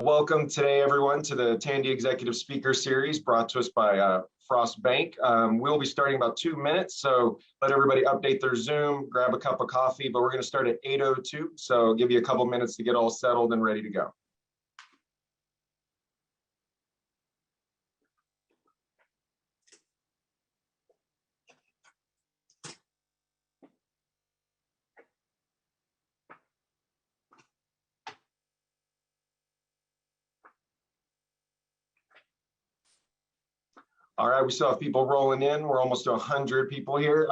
Welcome today, everyone, to the Tandy Executive Speaker Series brought to us by Frost Bank. We'll be starting about 2 minutes, so let everybody update their Zoom, grab a cup of coffee, but we're going to start at 8:02, so give you a couple minutes to get all settled and ready to go. All right, we still have people rolling in. We're almost to 100 people here.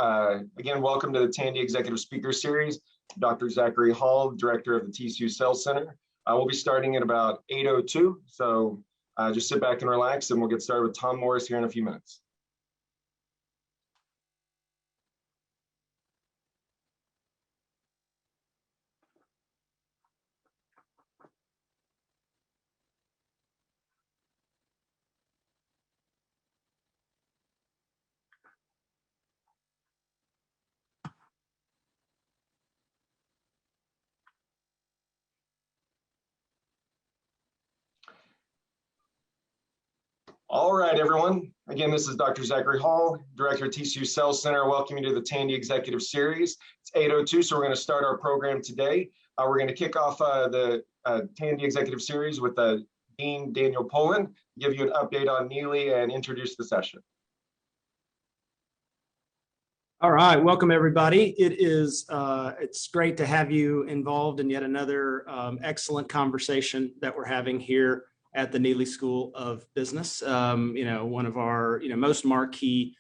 Again, welcome to the Tandy Executive Speaker Series. Dr. Zachary Hall, Director of the TCU Sales Center. We'll be starting at about 8:02, so just sit back and relax, and we'll get started with Tom Morris here in a few minutes. All right, everyone. Again, this is Dr. Zachary Hall, Director of TCU Sales Center. Welcome you to the Tandy Executive Series. It's 8:02, so we're going to start our program today. We're going to kick off the Tandy Executive Series with Dean Daniel Pullin, give you an update on Neeley and introduce the session. All right, welcome everybody. It's great to have you involved in yet another excellent conversation that we're having here at the Neeley School of Business. One of our most marquee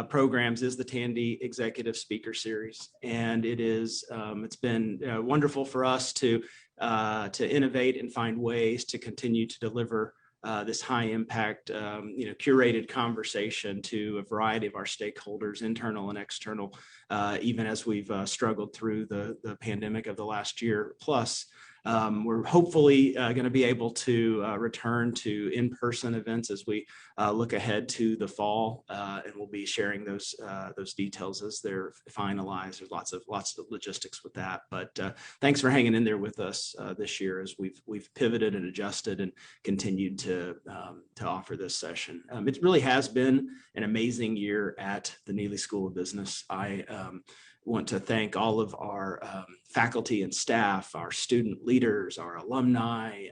programs is the Tandy Executive Speaker Series, and it's been wonderful for us to innovate and find ways to continue to deliver this high impact, curated conversation to a variety of our stakeholders, internal and external, even as we've struggled through the pandemic of the last year plus. We're hopefully going to be able to return to in-person events as we look ahead to the fall, and we'll be sharing those details as they're finalized. There's lots of logistics with that, but thanks for hanging in there with us this year as we've pivoted and adjusted and continued to offer this session. It really has been an amazing year at the Neeley School of Business. I want to thank all of our faculty and staff, our student leaders, our alumni,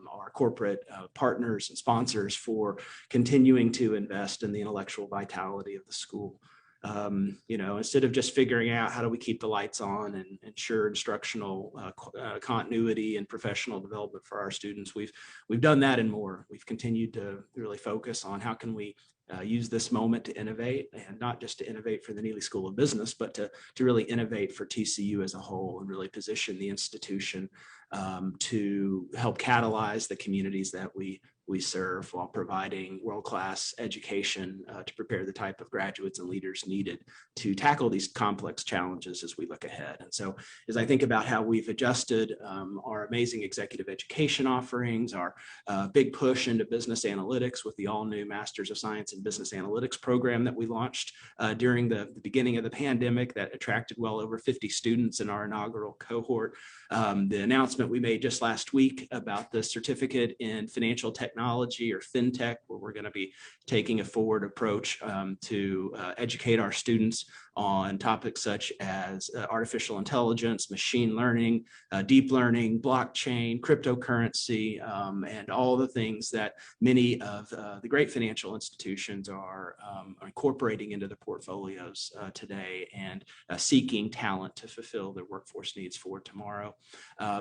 our corporate partners and sponsors for continuing to invest in the intellectual vitality of the school. Instead of just figuring out how do we keep the lights on and ensure instructional continuity and professional development for our students, we've done that and more. We've continued to really focus on how can we use this moment to innovate, and not just to innovate for the Neeley School of Business, but to really innovate for TCU as a whole and really position the institution to help catalyze the communities that we serve while providing world-class education to prepare the type of graduates and leaders needed to tackle these complex challenges as we look ahead. And so as I think about how we've adjusted our amazing executive education offerings, our big push into business analytics with the all-new Masters of Science in Business Analytics program that we launched during the beginning of the pandemic that attracted well over 50 students in our inaugural cohort. The announcement we made just last week about the certificate in financial technology or fintech, where we're going to be taking a forward approach to educate our students on topics such as artificial intelligence, machine learning, deep learning, blockchain, cryptocurrency, and all the things that many of the great financial institutions are incorporating into their portfolios today and seeking talent to fulfill their workforce needs for tomorrow.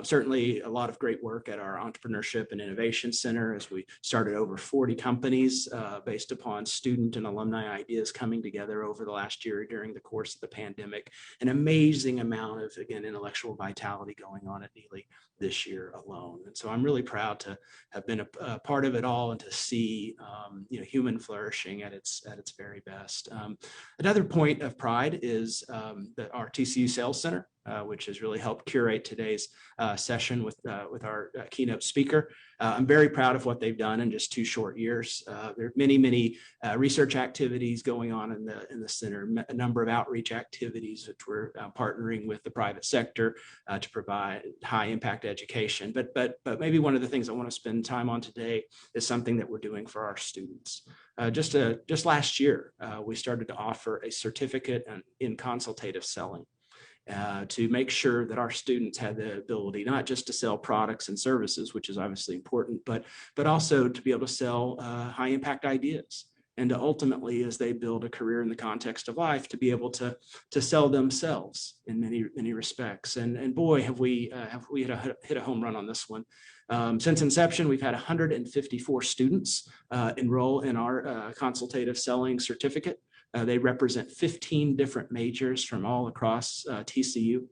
Certainly a lot of great work at our Entrepreneurship and Innovation Center as we started over 40 companies based upon student and alumni ideas coming together over the last year during the course of the pandemic. An amazing amount of, again, intellectual vitality going on at Neeley this year alone. And so I'm really proud to have been a part of it all and to see human flourishing at its very best. Another point of pride is that our TCU Sales Center, which has really helped curate today's session with our keynote speaker. I'm very proud of what they've done in just 2 short years. There are many research activities going on in the center, a number of outreach activities which we're partnering with the private sector to provide high impact education. But maybe one of the things I want to spend time on today is something that we're doing for our students. Just last year, we started to offer a certificate in consultative selling. To make sure that our students had the ability not just to sell products and services, which is obviously important, but also to be able to sell high impact ideas, and to ultimately, as they build a career in the context of life, to be able to sell themselves in many respects. And boy, have we hit a home run on this one. Since inception, we've had 154 students enroll in our consultative selling certificate. They represent 15 different majors from all across TCU.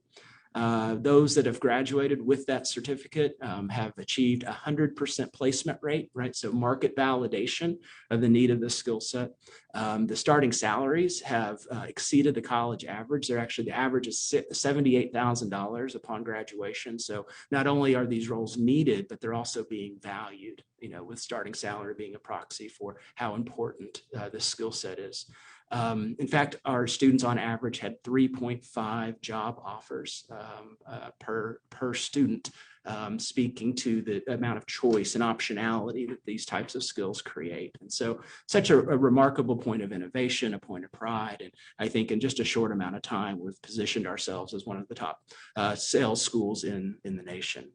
Those that have graduated with that certificate have achieved 100% placement rate, right? So market validation of the need of this skill set. The starting salaries have exceeded the college average. The average is $78,000 upon graduation. So not only are these roles needed, but they're also being valued, with starting salary being a proxy for how important this skill set is. In fact, our students on average had 3.5 job offers per student, speaking to the amount of choice and optionality that these types of skills create. And so such a remarkable point of innovation, a point of pride. And I think in just a short amount of time, we've positioned ourselves as one of the top sales schools in the nation.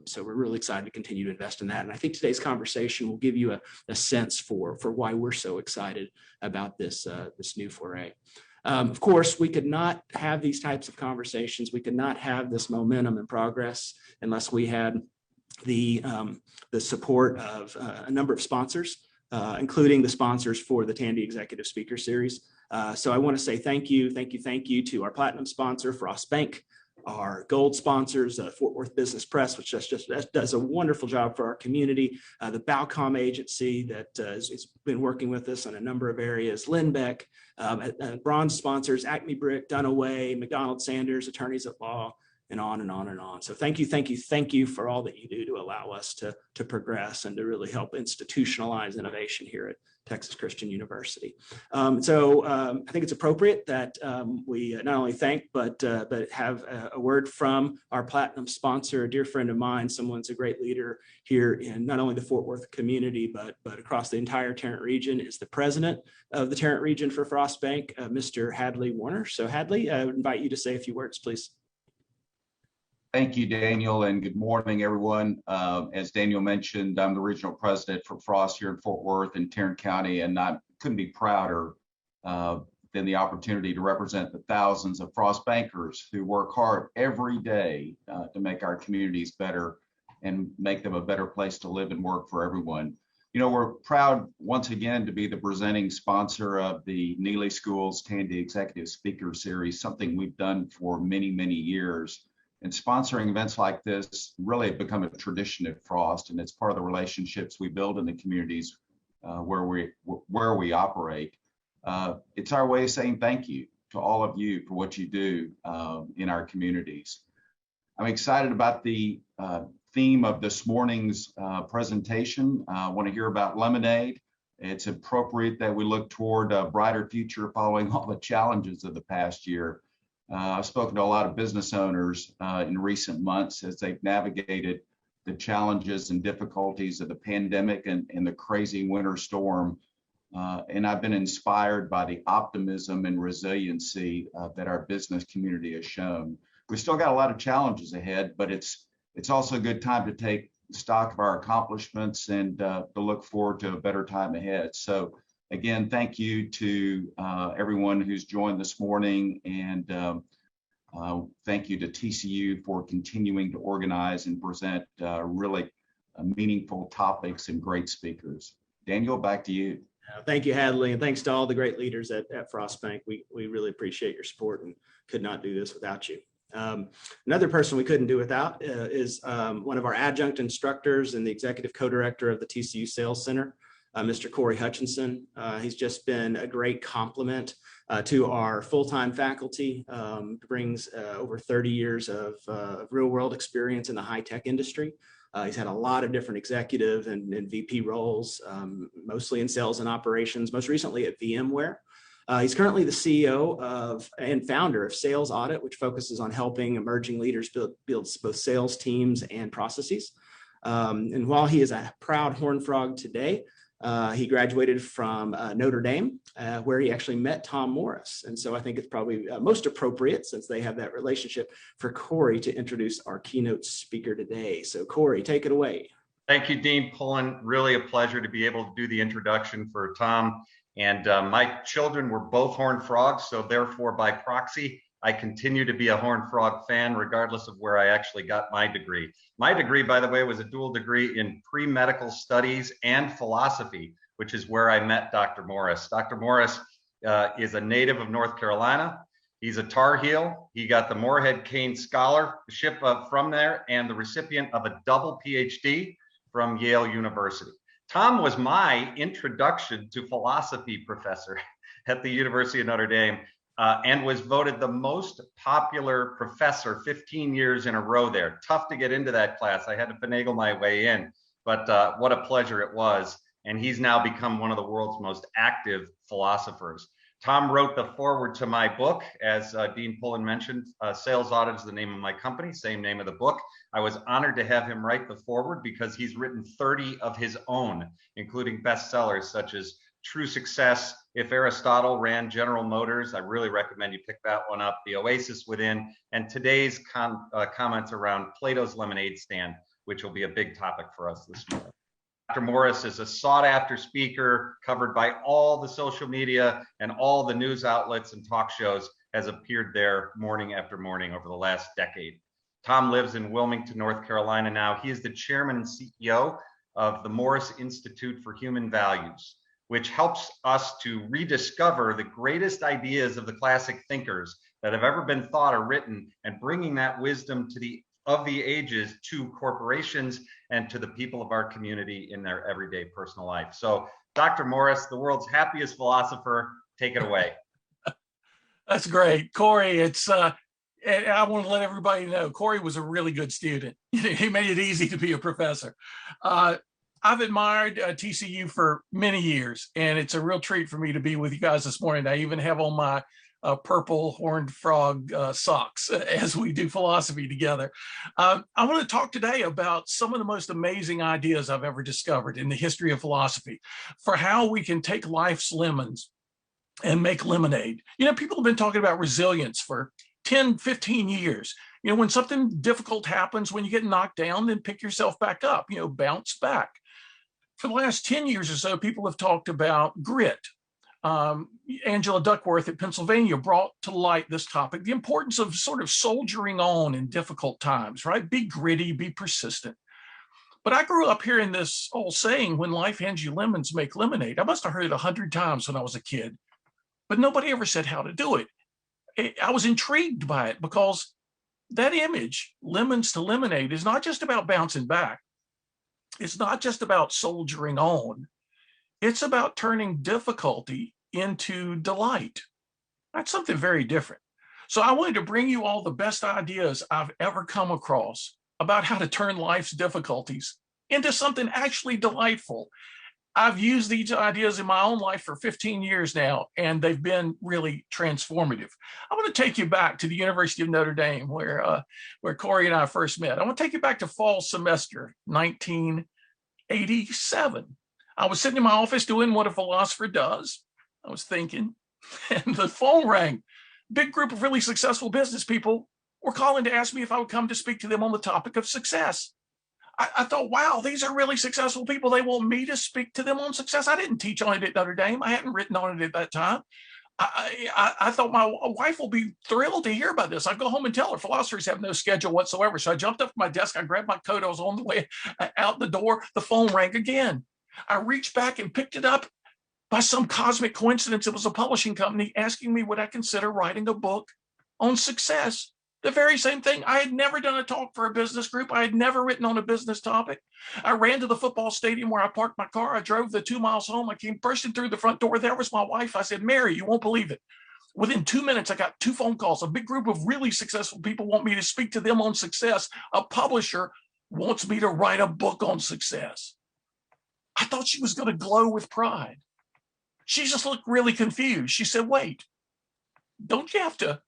So we're really excited to continue to invest in that. And I think today's conversation will give you a sense for why we're so excited about this new foray. Of course, we could not have these types of conversations. We could not have this momentum and progress unless we had the support of a number of sponsors, including the sponsors for the Tandy Executive Speaker Series. So I want to say thank you to our platinum sponsor, Frost Bank, our gold sponsors, Fort Worth Business Press, which just does a wonderful job for our community, the Balcom agency that has been working with us on a number of areas, Lindbeck, bronze sponsors, Acme Brick, Dunaway, McDonald Sanders, attorneys at law, and on and on and on. So thank you for all that you do to allow us to progress and to really help institutionalize innovation here at Texas Christian University. So I think it's appropriate that we not only thank, but have a word from our platinum sponsor, a dear friend of mine, someone's a great leader here in not only the Fort Worth community, but across the entire Tarrant region, is the president of the Tarrant region for Frost Bank, Mr. Hadley Warner. So Hadley, I would invite you to say a few words, please. Thank you, Daniel, and good morning, everyone. As Daniel mentioned, I'm the regional president for Frost here in Fort Worth and Tarrant County, and I couldn't be prouder than the opportunity to represent the thousands of Frost bankers who work hard every day to make our communities better and make them a better place to live and work for everyone. We're proud once again to be the presenting sponsor of the Neeley School's Tandy Executive Speaker Series, something we've done for many, many years. And sponsoring events like this really have become a tradition at Frost, and it's part of the relationships we build in the communities where we operate. It's our way of saying thank you to all of you for what you do in our communities. I'm excited about the theme of this morning's presentation. I want to hear about lemonade. It's appropriate that we look toward a brighter future following all the challenges of the past year. I've spoken to a lot of business owners in recent months as they've navigated the challenges and difficulties of the pandemic and the crazy winter storm. And I've been inspired by the optimism and resiliency that our business community has shown. We've still got a lot of challenges ahead, but it's also a good time to take stock of our accomplishments and to look forward to a better time ahead. So again, thank you to everyone who's joined this morning, and thank you to TCU for continuing to organize and present really meaningful topics and great speakers. Daniel, back to you. Thank you, Hadley, and thanks to all the great leaders at Frost Bank. We really appreciate your support and could not do this without you. Another person we couldn't do without is one of our adjunct instructors and the executive co-director of the TCU Sales Center, Mr. Corey Hutchinson. He's just been a great complement to our full-time faculty, brings over 30 years of real-world experience in the high-tech industry. He's had a lot of different executive and VP roles, mostly in sales and operations, most recently at VMware. He's currently the CEO of and founder of Sales Audit, which focuses on helping emerging leaders build both sales teams and processes. And while he is a proud Horned Frog today, he graduated from Notre Dame, where he actually met Tom Morris. And so I think it's probably most appropriate, since they have that relationship, for Corey to introduce our keynote speaker today. So Corey, take it away. Thank you, Dean Pullin. Really a pleasure to be able to do the introduction for Tom. And my children were both Horned Frogs, so therefore by proxy, I continue to be a Horned Frog fan, regardless of where I actually got my degree. My degree, by the way, was a dual degree in pre-medical studies and philosophy, which is where I met Dr. Morris. Dr. Morris is a native of North Carolina. He's a Tar Heel. He got the Moorhead Kane Scholarship from there and the recipient of a double PhD from Yale University. Tom was my introduction to philosophy professor at the University of Notre Dame, and was voted the most popular professor 15 years in a row there. Tough to get into that class. I had to finagle my way in, but what a pleasure it was. And he's now become one of the world's most active philosophers. Tom wrote the foreword to my book, as Dean Pullin mentioned. Sales Audit is the name of my company, same name of the book. I was honored to have him write the foreword because he's written 30 of his own, including bestsellers such as True Success, If Aristotle Ran General Motors. I really recommend you pick that one up. The Oasis Within, and today's comments around Plato's Lemonade Stand, which will be a big topic for us this morning. Dr. Morris is a sought-after speaker, covered by all the social media and all the news outlets and talk shows, has appeared there morning after morning over the last decade. Tom lives in Wilmington, North Carolina now. He is the chairman and CEO of the Morris Institute for Human Values, which helps us to rediscover the greatest ideas of the classic thinkers that have ever been thought or written, and bringing that wisdom to the ages to corporations and to the people of our community in their everyday personal life. So, Dr. Morris, the world's happiest philosopher, take it away. That's great. Corey, I want to let everybody know, Corey was a really good student. He made it easy to be a professor. I've admired TCU for many years, and it's a real treat for me to be with you guys this morning. I even have on my purple Horned Frog socks as we do philosophy together. I want to talk today about some of the most amazing ideas I've ever discovered in the history of philosophy for how we can take life's lemons and make lemonade. You know, people have been talking about resilience for 10, 15 years. You know, when something difficult happens, when you get knocked down, then pick yourself back up, bounce back. For the last 10 years or so, people have talked about grit. Angela Duckworth at Pennsylvania brought to light this topic, the importance of sort of soldiering on in difficult times, right? Be gritty, be persistent. But I grew up hearing this old saying, when life hands you lemons, make lemonade. I must have heard it 100 times when I was a kid, but nobody ever said how to do it. I was intrigued by it because that image, lemons to lemonade, is not just about bouncing back. It's not just about soldiering on. It's about turning difficulty into delight. That's something very different. So I wanted to bring you all the best ideas I've ever come across about how to turn life's difficulties into something actually delightful. I've used these ideas in my own life for 15 years now, and they've been really transformative. I want to take you back to the University of Notre Dame, where Corey and I first met. I want to take you back to fall semester 1987. I was sitting in my office doing what a philosopher does. I was thinking, and the phone rang. Big group of really successful business people were calling to ask me if I would come to speak to them on the topic of success. I thought, wow, these are really successful people. They want me to speak to them on success. I didn't teach on it at Notre Dame. I hadn't written on it at that time. I thought my wife will be thrilled to hear about this. I go home and tell her philosophers have no schedule whatsoever. So I jumped up from my desk. I grabbed my coat. I was on the way out the door. The phone rang again. I reached back and picked it up. By some cosmic coincidence, it was a publishing company asking me would I consider writing a book on success. The very same thing. I had never done a talk for a business group. I had never written on a business topic. I ran to the football stadium where I parked my car. I drove the 2 miles home. I came bursting through the front door. There was my wife. I said, Mary, you won't believe it. Within 2 minutes, I got 2 phone calls. A big group of really successful people want me to speak to them on success. A publisher wants me to write a book on success. I thought she was going to glow with pride. She just looked really confused. She said, wait, don't you have to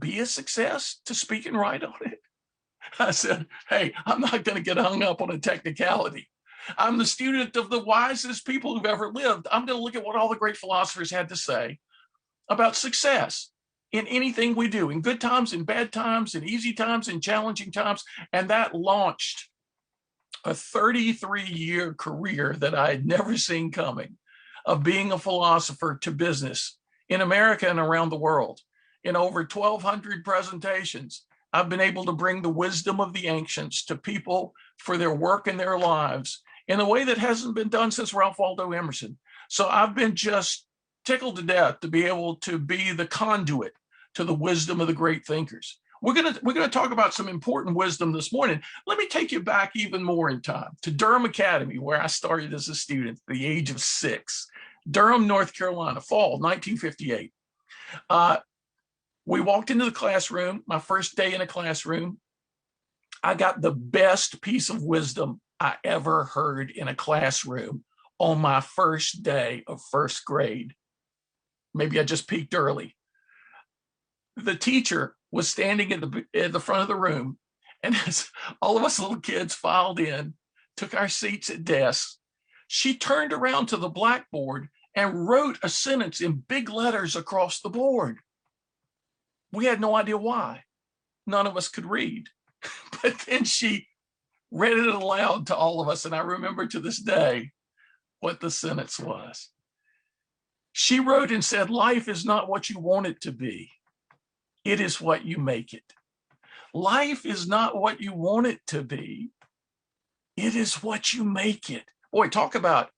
be a success to speak and write on it? I said, hey, I'm not going to get hung up on a technicality. I'm the student of the wisest people who've ever lived. I'm going to look at what all the great philosophers had to say about success in anything we do, in good times, in bad times, in easy times, in challenging times. And that launched a 33-year career that I had never seen coming, of being a philosopher to business in America and around the world. In over 1,200 presentations, I've been able to bring the wisdom of the ancients to people for their work and their lives in a way that hasn't been done since Ralph Waldo Emerson. So I've been just tickled to death to be able to be the conduit to the wisdom of the great thinkers. We're gonna talk about some important wisdom this morning. Let me take you back even more in time to Durham Academy, where I started as a student at the age of 6. Durham, North Carolina, fall 1958. We walked into the classroom, my first day in a classroom. I got the best piece of wisdom I ever heard in a classroom on my first day of first grade. Maybe I just peaked early. The teacher was standing at the front of the room, and as all of us little kids filed in, took our seats at desks, she turned around to the blackboard and wrote a sentence in big letters across the board. We had no idea why. None of us could read. But then she read it aloud to all of us, and I remember to this day what the sentence was. She wrote and said, life is not what you want it to be. It is what you make it. Life is not what you want it to be. It is what you make it. Boy, talk about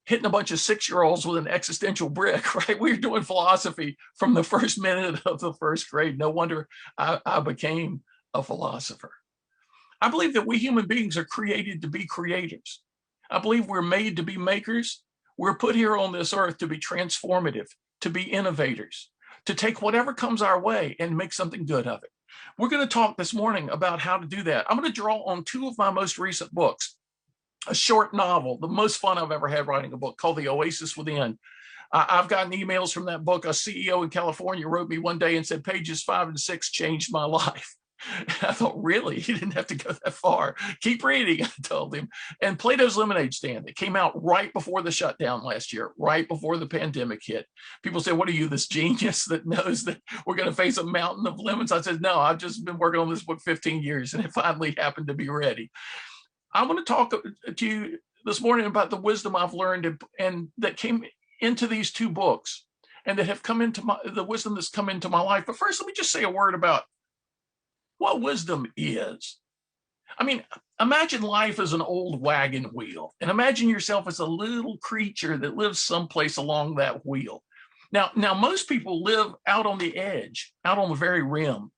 hitting a bunch of 6-year-olds with an existential brick, right? We were doing philosophy from the first minute of the first grade. No wonder I became a philosopher. I believe that we human beings are created to be creators. I believe we're made to be makers. We're put here on this earth to be transformative, to be innovators, to take whatever comes our way and make something good of it. We're going to talk this morning about how to do that. I'm going to draw on 2 of my most recent books. A short novel, the most fun I've ever had writing a book, called The Oasis Within. I've gotten emails from that book. A CEO in California wrote me one day and said, pages 5 and 6 changed my life. And I thought, really? He didn't have to go that far. Keep reading, I told him. And Plato's Lemonade Stand, that came out right before the shutdown last year, right before the pandemic hit. People say, what are you, this genius that knows that we're going to face a mountain of lemons? I said, no, I've just been working on this book 15 years, and it finally happened to be ready. I want to talk to you this morning about the wisdom I've learned and that came into these 2 books and that have come into the wisdom that's come into my life. But first, let me just say a word about what wisdom is. I mean, imagine life as an old wagon wheel, and imagine yourself as a little creature that lives someplace along that wheel. Now, most people live out on the edge, out on the very rim.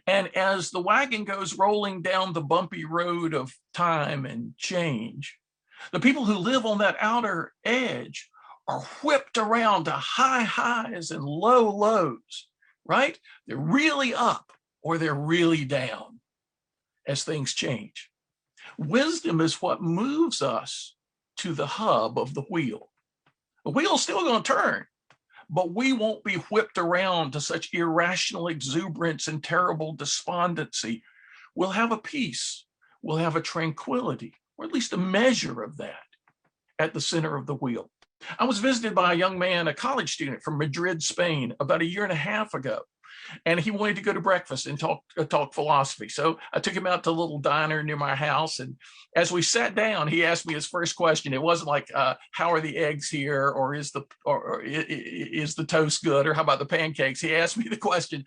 And as the wagon goes rolling down the bumpy road of time and change, the people who live on that outer edge are whipped around to high highs and low lows, right? They're really up or they're really down as things change. Wisdom is what moves us to the hub of the wheel. The wheel's still going to turn, but we won't be whipped around to such irrational exuberance and terrible despondency. We'll have a peace, we'll have a tranquility, or at least a measure of that at the center of the wheel. I was visited by a young man, a college student from Madrid, Spain, about 1.5 years ago. And he wanted to go to breakfast and talk philosophy. So I took him out to a little diner near my house. And as we sat down, he asked me his first question. It wasn't like, how are the eggs here? Or is the toast good? Or how about the pancakes? He asked me the question.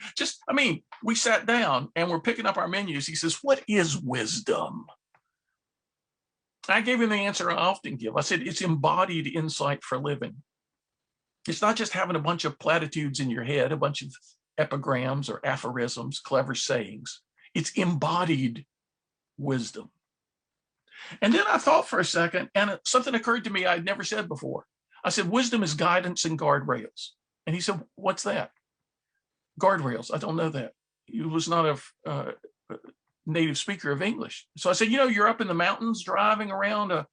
We sat down and we're picking up our menus. He says, what is wisdom? I gave him the answer I often give. I said, it's embodied insight for living. It's not just having a bunch of platitudes in your head, a bunch of epigrams or aphorisms, clever sayings. It's embodied wisdom. And then I thought for a second, and something occurred to me I'd never said before. I said, wisdom is guidance and guardrails. And he said, what's that? Guardrails. I don't know that. He was not a native speaker of English. So I said, you're up in the mountains driving around a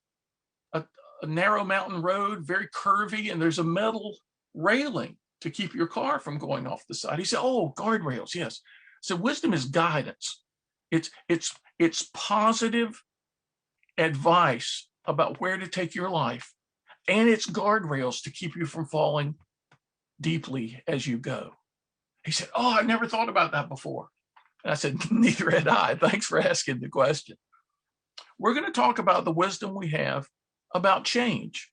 a narrow mountain road, very curvy, and there's a metal railing to keep your car from going off the side. He said, oh, guardrails, yes. So wisdom is guidance. It's positive advice about where to take your life, and it's guardrails to keep you from falling deeply as you go. He said, oh, I never thought about that before. And I said, neither had I. Thanks for asking the question. We're going to talk about the wisdom we have about change.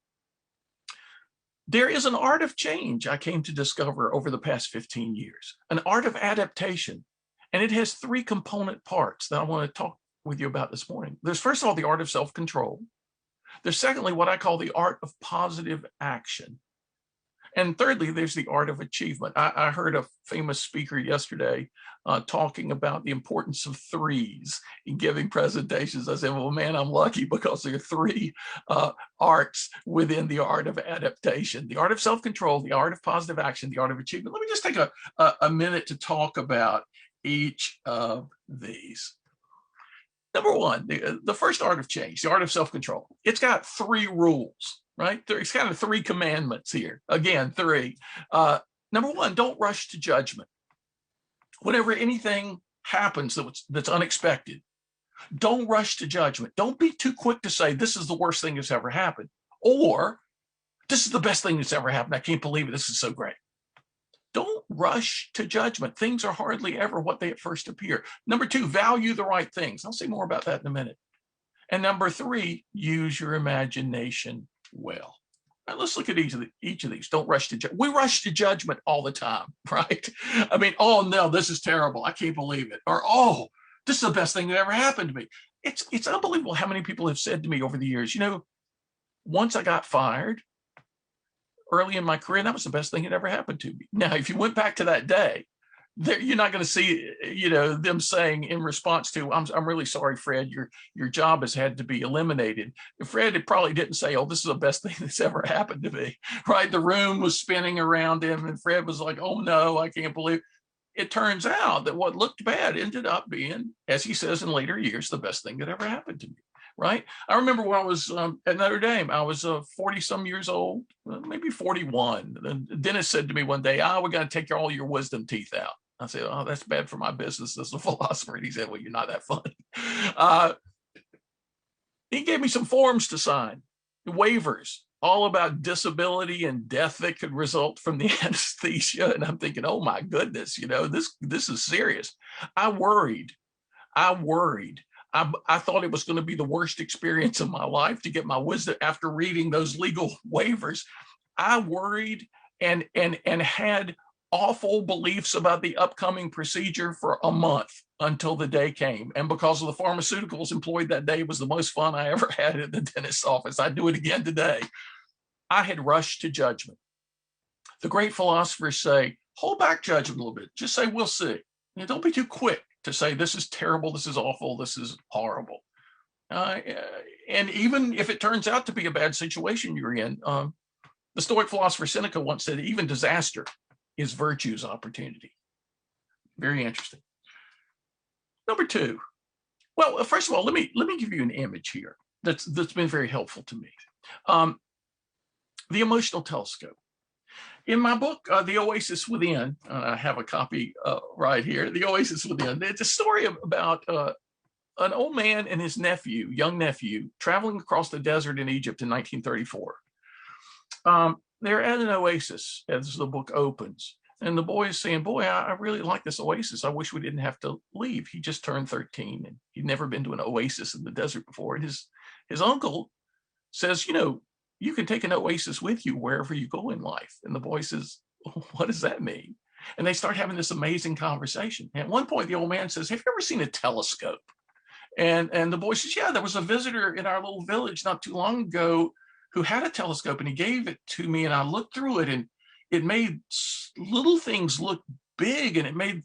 There is an art of change I came to discover over the past 15 years, an art of adaptation. And it has three component parts that I want to talk with you about this morning. There's, first of all, the art of self-control. There's, secondly, what I call the art of positive action. And thirdly, there's the art of achievement. I heard a famous speaker yesterday talking about the importance of threes in giving presentations. I said, well, man, I'm lucky because there are three arts within the art of adaptation: the art of self-control, the art of positive action, the art of achievement. Let me just take a minute to talk about each of these. Number one, the first art of change, the art of self-control. It's got three rules. Right? There's kind of three commandments here. Again, three. Number one, don't rush to judgment. Whenever anything happens that's unexpected, don't rush to judgment. Don't be too quick to say, this is the worst thing that's ever happened, or this is the best thing that's ever happened. I can't believe it. This is so great. Don't rush to judgment. Things are hardly ever what they at first appear. Number two, value the right things. I'll say more about that in a minute. And number three, use your imagination well. Now, let's look at each of these. Don't rush to judgment. We rush to judgment all the time, right? I mean, oh no, this is terrible. I can't believe it. Or, oh, this is the best thing that ever happened to me. It's unbelievable how many people have said to me over the years, you know, once I got fired early in my career, that was the best thing that ever happened to me. Now, if you went back to that day, you're not going to see, you know, them saying in response to, I'm really sorry, Fred, your job has had to be eliminated. Fred probably didn't say, oh, this is the best thing that's ever happened to me, right? The room was spinning around him and Fred was like, oh no, I can't believe. It turns out that what looked bad ended up being, as he says in later years, the best thing that ever happened to me, right? I remember when I was at Notre Dame, I was 40 some years old, maybe 41. And the dentist said to me one day, we got to take all your wisdom teeth out. I said, oh, that's bad for my business as a philosopher. And he said, well, you're not that funny. He gave me some forms to sign, waivers, all about disability and death that could result from the anesthesia. And I'm thinking, oh my goodness, you know, this is serious. I worried. I thought it was going to be the worst experience of my life to get my wisdom after reading those legal waivers. I worried and had awful beliefs about the upcoming procedure for a month until the day came. And because of the pharmaceuticals employed that day, it was the most fun I ever had at the dentist's office. I'd do it again today. I had rushed to judgment. The great philosophers say, hold back judgment a little bit. Just say, we'll see. You know, don't be too quick to say, this is terrible, this is awful, this is horrible. And even if it turns out to be a bad situation you're in, the Stoic philosopher Seneca once said, even disaster is virtue's opportunity. Very interesting. Number two. Well, first of all, let me give you an image here that's been very helpful to me. The emotional telescope. In my book, The Oasis Within, I have a copy right here, The Oasis Within. It's a story about an old man and his nephew, young nephew, traveling across the desert in Egypt in 1934. They're at an oasis as the book opens. And the boy is saying, boy, I really like this oasis. I wish we didn't have to leave. He just turned 13 and he'd never been to an oasis in the desert before. And his uncle says, you know, you can take an oasis with you wherever you go in life. And the boy says, what does that mean? And they start having this amazing conversation. And at one point, the old man says, have you ever seen a telescope? And the boy says, yeah, there was a visitor in our little village not too long ago who had a telescope and he gave it to me and I looked through it and it made little things look big and it made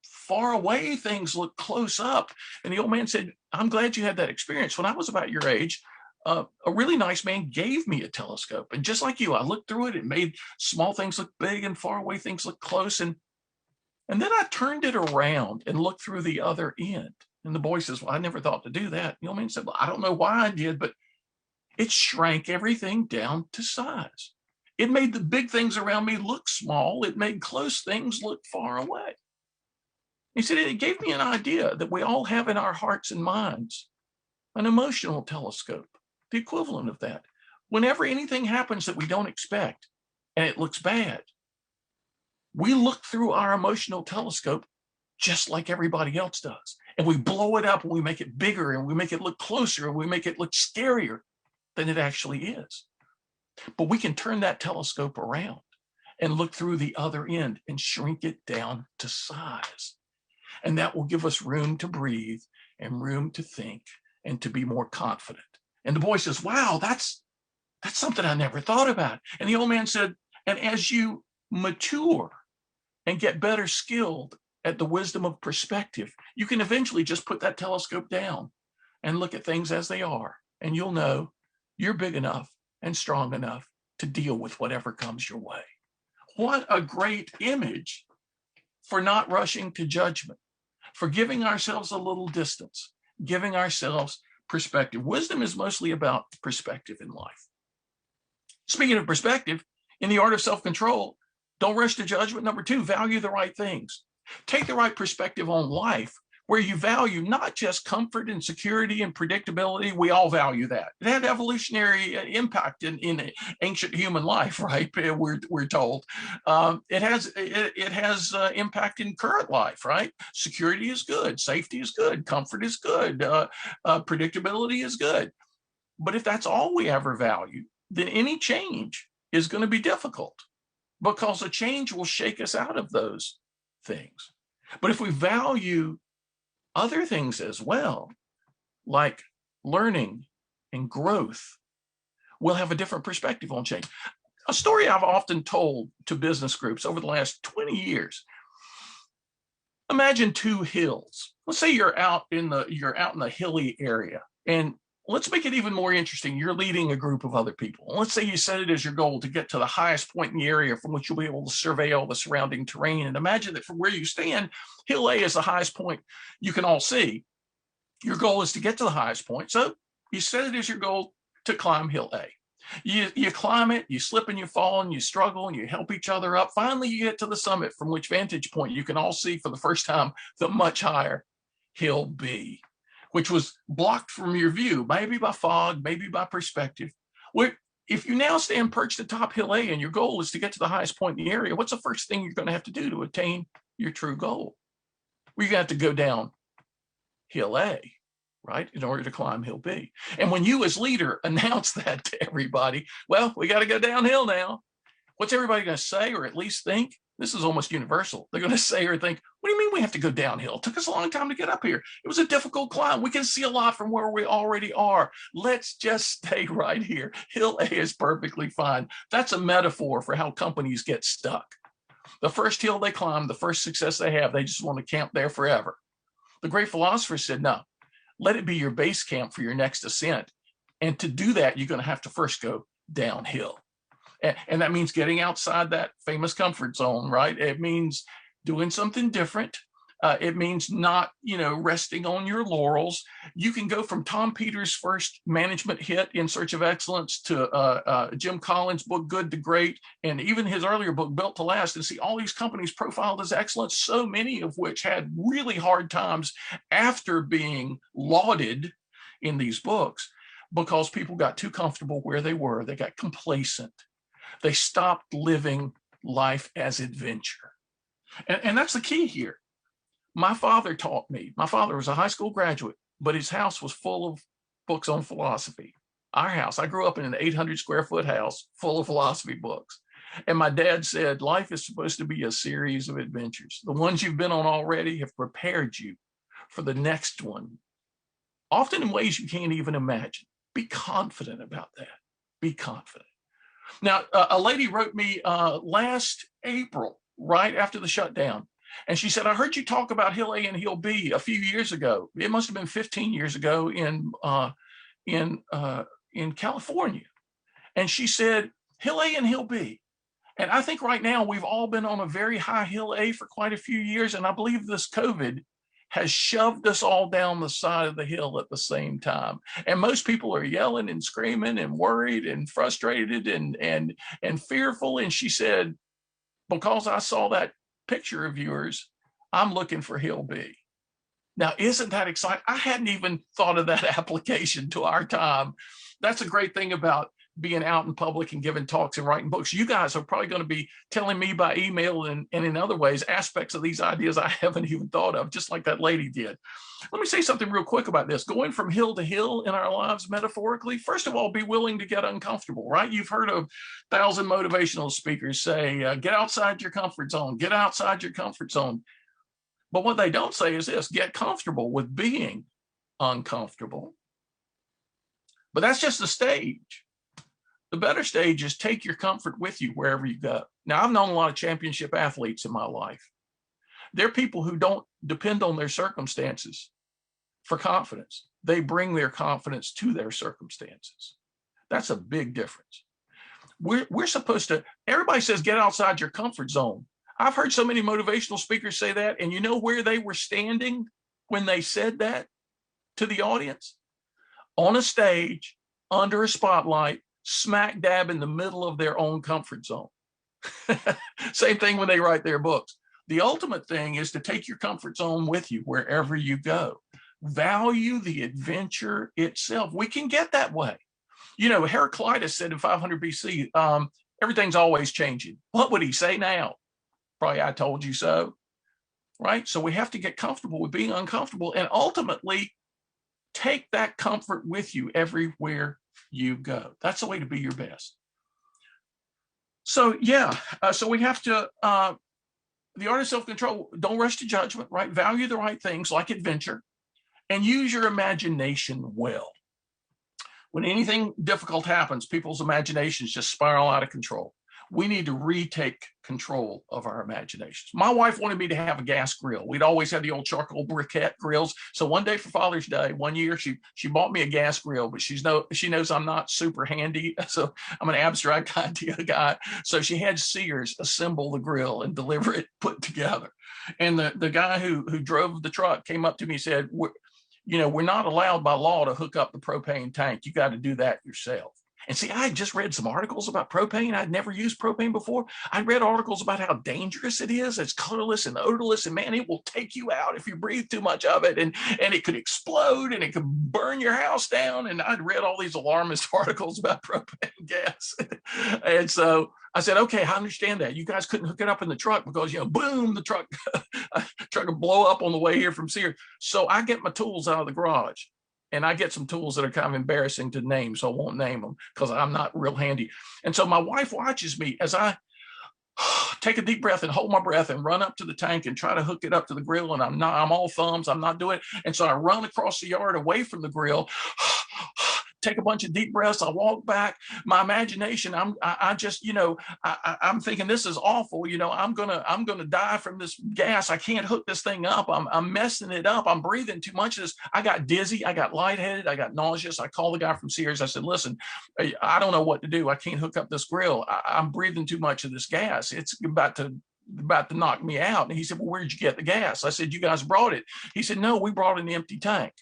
far away things look close up. And the old man said, I'm glad you had that experience. When I was about your age, a really nice man gave me a telescope. And just like you, I looked through it. It made small things look big and far away things look close. And then I turned it around and looked through the other end. And the boy says, well, I never thought to do that. The old man said, well, I don't know why I did, but It shrank everything down to size. It made the big things around me look small. It made close things look far away. He said it gave me an idea that we all have in our hearts and minds an emotional telescope, the equivalent of that. Whenever anything happens that we don't expect and it looks bad, we look through our emotional telescope just like everybody else does. And we blow it up and we make it bigger and we make it look closer and we make it look scarier than it actually is. But we can turn that telescope around and look through the other end and shrink it down to size. And that will give us room to breathe and room to think and to be more confident. And the boy says, wow, that's something I never thought about. And the old man said, and as you mature and get better skilled at the wisdom of perspective, you can eventually just put that telescope down and look at things as they are. And you'll know you're big enough and strong enough to deal with whatever comes your way. What a great image for not rushing to judgment, for giving ourselves a little distance, giving ourselves perspective. Wisdom is mostly about perspective in life. Speaking of perspective, in the art of self-control, don't rush to judgment. Number 2, value the right things. Take the right perspective on life, where you value not just comfort and security and predictability. We all value that. It had evolutionary impact in ancient human life, right? We're told. It has impact in current life, right? Security is good. Safety is good. Comfort is good. Predictability is good. But if that's all we ever value, then any change is going to be difficult, because a change will shake us out of those things. But if we value other things as well, like learning and growth, we'll have a different perspective on change. A story I've often told to business groups over the last 20 years. Imagine 2 hills. Let's say you're out in the hilly area, and let's make it even more interesting. You're leading a group of other people. Let's say you set it as your goal to get to the highest point in the area from which you'll be able to survey all the surrounding terrain. And imagine that from where you stand, Hill A is the highest point you can all see. Your goal is to get to the highest point. So you set it as your goal to climb Hill A. You climb it, you slip and you fall and you struggle and you help each other up. Finally, you get to the summit, from which vantage point you can all see for the first time the much higher Hill B, which was blocked from your view, maybe by fog, maybe by perspective. If you now stand perched atop Hill A and your goal is to get to the highest point in the area, what's the first thing you're going to have to do to attain your true goal? Well, you're going to have to go down Hill A, right, in order to climb Hill B. And when you as leader announce that to everybody, well, we got to go downhill now. What's everybody going to say, or at least think? This is almost universal. They're going to say or think, what do you mean we have to go downhill? It took us a long time to get up here. It was a difficult climb. We can see a lot from where we already are. Let's just stay right here. Hill A is perfectly fine. That's a metaphor for how companies get stuck. The first hill they climb, the first success they have, they just want to camp there forever. The great philosopher said, no, let it be your base camp for your next ascent. And to do that, you're going to have to first go downhill. And that means getting outside that famous comfort zone, right? It means doing something different. It means not, resting on your laurels. You can go from Tom Peters' first management hit, In Search of Excellence, to Jim Collins' book, Good to Great, and even his earlier book, Built to Last, and see all these companies profiled as excellent, so many of which had really hard times after being lauded in these books, because people got too comfortable where they were. They got complacent. They stopped living life as adventure. And that's the key here. My father taught me. My father was a high school graduate, but his house was full of books on philosophy. Our house, I grew up in an 800 square foot house full of philosophy books. And my dad said, life is supposed to be a series of adventures. The ones you've been on already have prepared you for the next one, often in ways you can't even imagine. Be confident about that. Be confident. Now, a lady wrote me last April, right after the shutdown, and she said, I heard you talk about Hill A and Hill B a few years ago. It must have been 15 years ago in California. And she said, Hill A and Hill B. And I think right now we've all been on a very high Hill A for quite a few years. And I believe this COVID has shoved us all down the side of the hill at the same time. And most people are yelling and screaming and worried and frustrated and fearful. And she said, because I saw that picture of yours, I'm looking for Hill B. Now, isn't that exciting? I hadn't even thought of that application to our time. That's a great thing about being out in public and giving talks and writing books. You guys are probably going to be telling me by email and in other ways aspects of these ideas I haven't even thought of, just like that lady did. Let me say something real quick about this. Going from hill to hill in our lives metaphorically, first of all, be willing to get uncomfortable, right? You've heard of 1,000 motivational speakers say, get outside your comfort zone, get outside your comfort zone. But what they don't say is this: get comfortable with being uncomfortable. But that's just the stage. The better stage is take your comfort with you wherever you go. Now, I've known a lot of championship athletes in my life. They're people who don't depend on their circumstances for confidence. They bring their confidence to their circumstances. That's a big difference. We're supposed to, everybody says, get outside your comfort zone. I've heard so many motivational speakers say that, and you know where they were standing when they said that to the audience? On a stage, under a spotlight, smack dab in the middle of their own comfort zone. Same thing when they write their books. The ultimate thing is to take your comfort zone with you wherever you go. Value the adventure itself. We can get that way. You know, Heraclitus said in 500 BC, everything's always changing. What would he say now? Probably, I told you so, right? So we have to get comfortable with being uncomfortable and ultimately take that comfort with you everywhere you go. That's the way to be your best. So yeah, so we have to, the art of self-control, don't rush to judgment, right? Value the right things like adventure and use your imagination well. When anything difficult happens, people's imaginations just spiral out of control. We need to retake control of our imaginations. My wife wanted me to have a gas grill. We'd always had the old charcoal briquette grills. So one day for Father's Day, one year, she bought me a gas grill, but she knows I'm not super handy. So I'm an abstract idea guy. So she had Sears assemble the grill and deliver it put together. And the guy who drove the truck came up to me and said, we're not allowed by law to hook up the propane tank. You got to do that yourself. And see, I had just read some articles about propane. I'd never used propane before. I read articles about how dangerous it is. It's colorless and odorless, and man, it will take you out if you breathe too much of it, and it could explode, and it could burn your house down. And I'd read all these alarmist articles about propane gas. And so I said, okay, I understand that. You guys couldn't hook it up in the truck because, boom, the truck would blow up on the way here from Sears. So I get my tools out of the garage. And I get some tools that are kind of embarrassing to name, so I won't name them because I'm not real handy. And so my wife watches me as I take a deep breath and hold my breath and run up to the tank and try to hook it up to the grill. And I'm all thumbs. I'm not doing it. And so I run across the yard away from the grill, take a bunch of deep breaths. I walk back. My imagination, I'm thinking this is awful. I'm gonna die from this gas. I can't hook this thing up. I'm messing it up. I'm breathing too much of this. I got dizzy. I got lightheaded. I got nauseous. I called the guy from Sears. I said, listen, I don't know what to do. I can't hook up this grill. I'm breathing too much of this gas. It's about to knock me out. And he said, well, where'd you get the gas? I said, you guys brought it. He said, no, we brought an empty tank.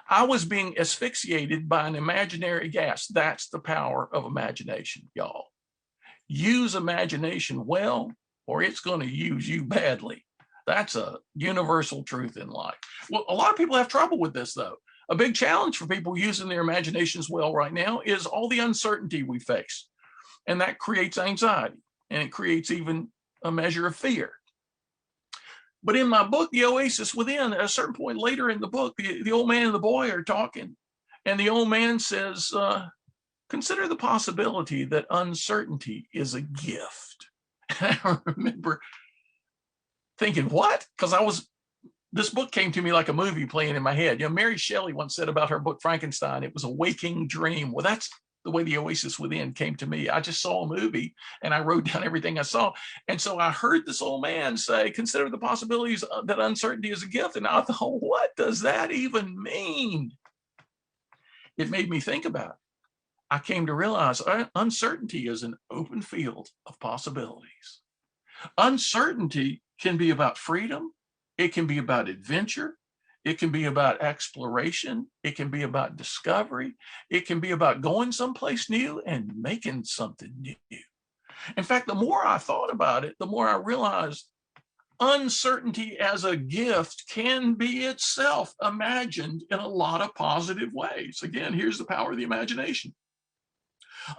I was being asphyxiated by an imaginary gas. That's the power of imagination, y'all. Use imagination well, or it's going to use you badly. That's a universal truth in life. Well, a lot of people have trouble with this, though. A big challenge for people using their imaginations well right now is all the uncertainty we face. And that creates anxiety, and it creates even a measure of fear. But in my book, The Oasis Within, at a certain point later in the book, the old man and the boy are talking. And the old man says, consider the possibility that uncertainty is a gift. And I remember thinking, what? Because this book came to me like a movie playing in my head. Mary Shelley once said about her book, Frankenstein, it was a waking dream. Well, that's the way The Oasis Within came to me. I just saw a movie and I wrote down everything I saw. And so I heard this old man say, consider the possibilities that uncertainty is a gift. And I thought, what does that even mean? It made me think about it. I came to realize uncertainty is an open field of possibilities. Uncertainty can be about freedom It can be about adventure. It can be about exploration. It can be about discovery. It can be about going someplace new and making something new. In fact, the more I thought about it, the more I realized uncertainty as a gift can be itself imagined in a lot of positive ways. Again, here's the power of the imagination.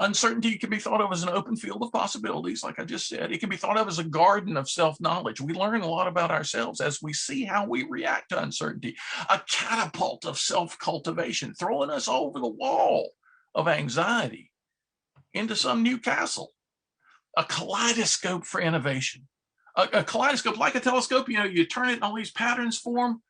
Uncertainty can be thought of as an open field of possibilities, like I just said. It can be thought of as a garden of self-knowledge. We learn a lot about ourselves as we see how we react to uncertainty. A catapult of self-cultivation, throwing us over the wall of anxiety into some new castle. A kaleidoscope for innovation. A kaleidoscope, like a telescope, you turn it and all these patterns form.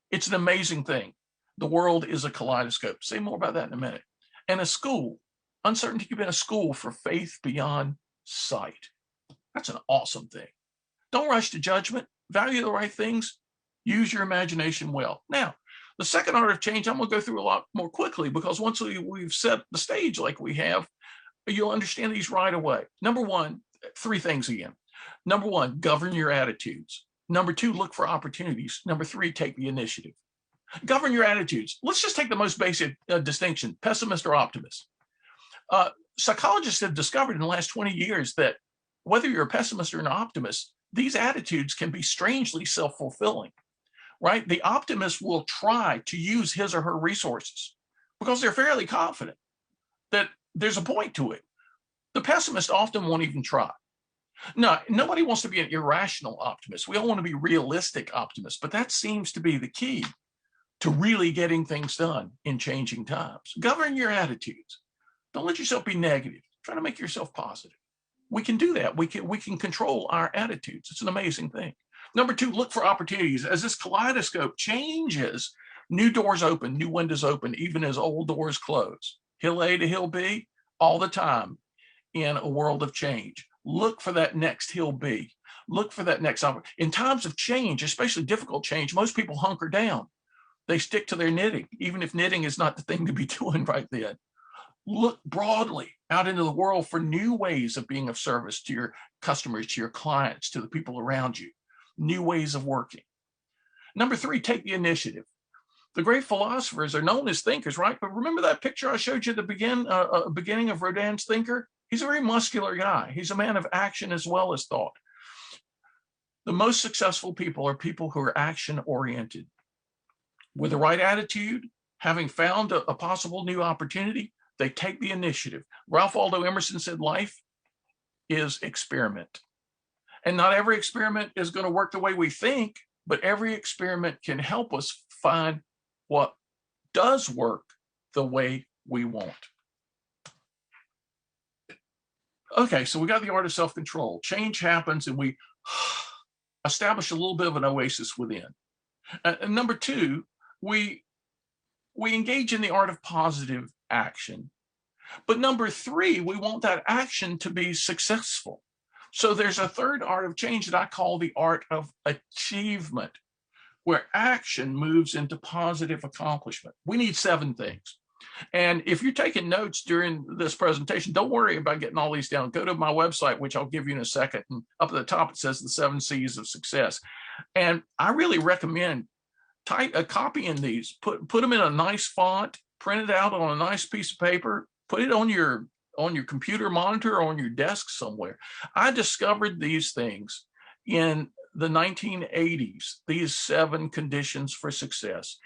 It's an amazing thing. The world is a kaleidoscope. Say more about that in a minute. And a school. Uncertainty can be a school for faith beyond sight. That's an awesome thing. Don't rush to judgment. Value the right things. Use your imagination well. Now, the second art of change, I'm going to go through a lot more quickly because once we've set the stage like we have, you'll understand these right away. Number one, three things again. Number one, govern your attitudes. Number two, look for opportunities. Number three, take the initiative. Govern your attitudes. Let's just take the most basic distinction, pessimist or optimist. Psychologists have discovered in the last 20 years that whether you're a pessimist or an optimist, these attitudes can be strangely self-fulfilling, right? The optimist will try to use his or her resources because they're fairly confident that there's a point to it. The pessimist often won't even try. No, nobody wants to be an irrational optimist. We all want to be realistic optimists, but that seems to be the key to really getting things done in changing times. Govern your attitudes. Don't let yourself be negative. Try to make yourself positive. We can do that. We can control our attitudes. It's an amazing thing. Number two, look for opportunities. As this kaleidoscope changes, new doors open, new windows open, even as old doors close. Hill A to Hill B, all the time in a world of change. Look for that next Hill B. Look for that next opportunity. In times of change, especially difficult change, most people hunker down. They stick to their knitting, even if knitting is not the thing to be doing right then. Look broadly out into the world for new ways of being of service to your customers, to your clients, to the people around you, new ways of working. Number three, take the initiative. The great philosophers are known as thinkers, right? But remember that picture I showed you at the beginning of Rodin's Thinker? He's a very muscular guy. He's a man of action as well as thought. The most successful people are people who are action-oriented. With the right attitude, having found a possible new opportunity, they take the initiative. Ralph Waldo Emerson said life is experiment. And not every experiment is going to work the way we think, but every experiment can help us find what does work the way we want. Okay, so we got the art of self-control. Change happens and we establish a little bit of an oasis within. And number two, we engage in the art of positive action. But number three, we want that action to be successful. So there's a third art of change that I call the art of achievement, where action moves into positive accomplishment. We need 7 things. And if you're taking notes during this presentation, don't worry about getting all these down. Go to my website, which I'll give you in a second. And up at the top, it says the 7 C's of success. And I really recommend copying these, put them in a nice font, print it out on a nice piece of paper, put it on your computer monitor or on your desk somewhere. I discovered these things in the 1980s, these 7 conditions for success.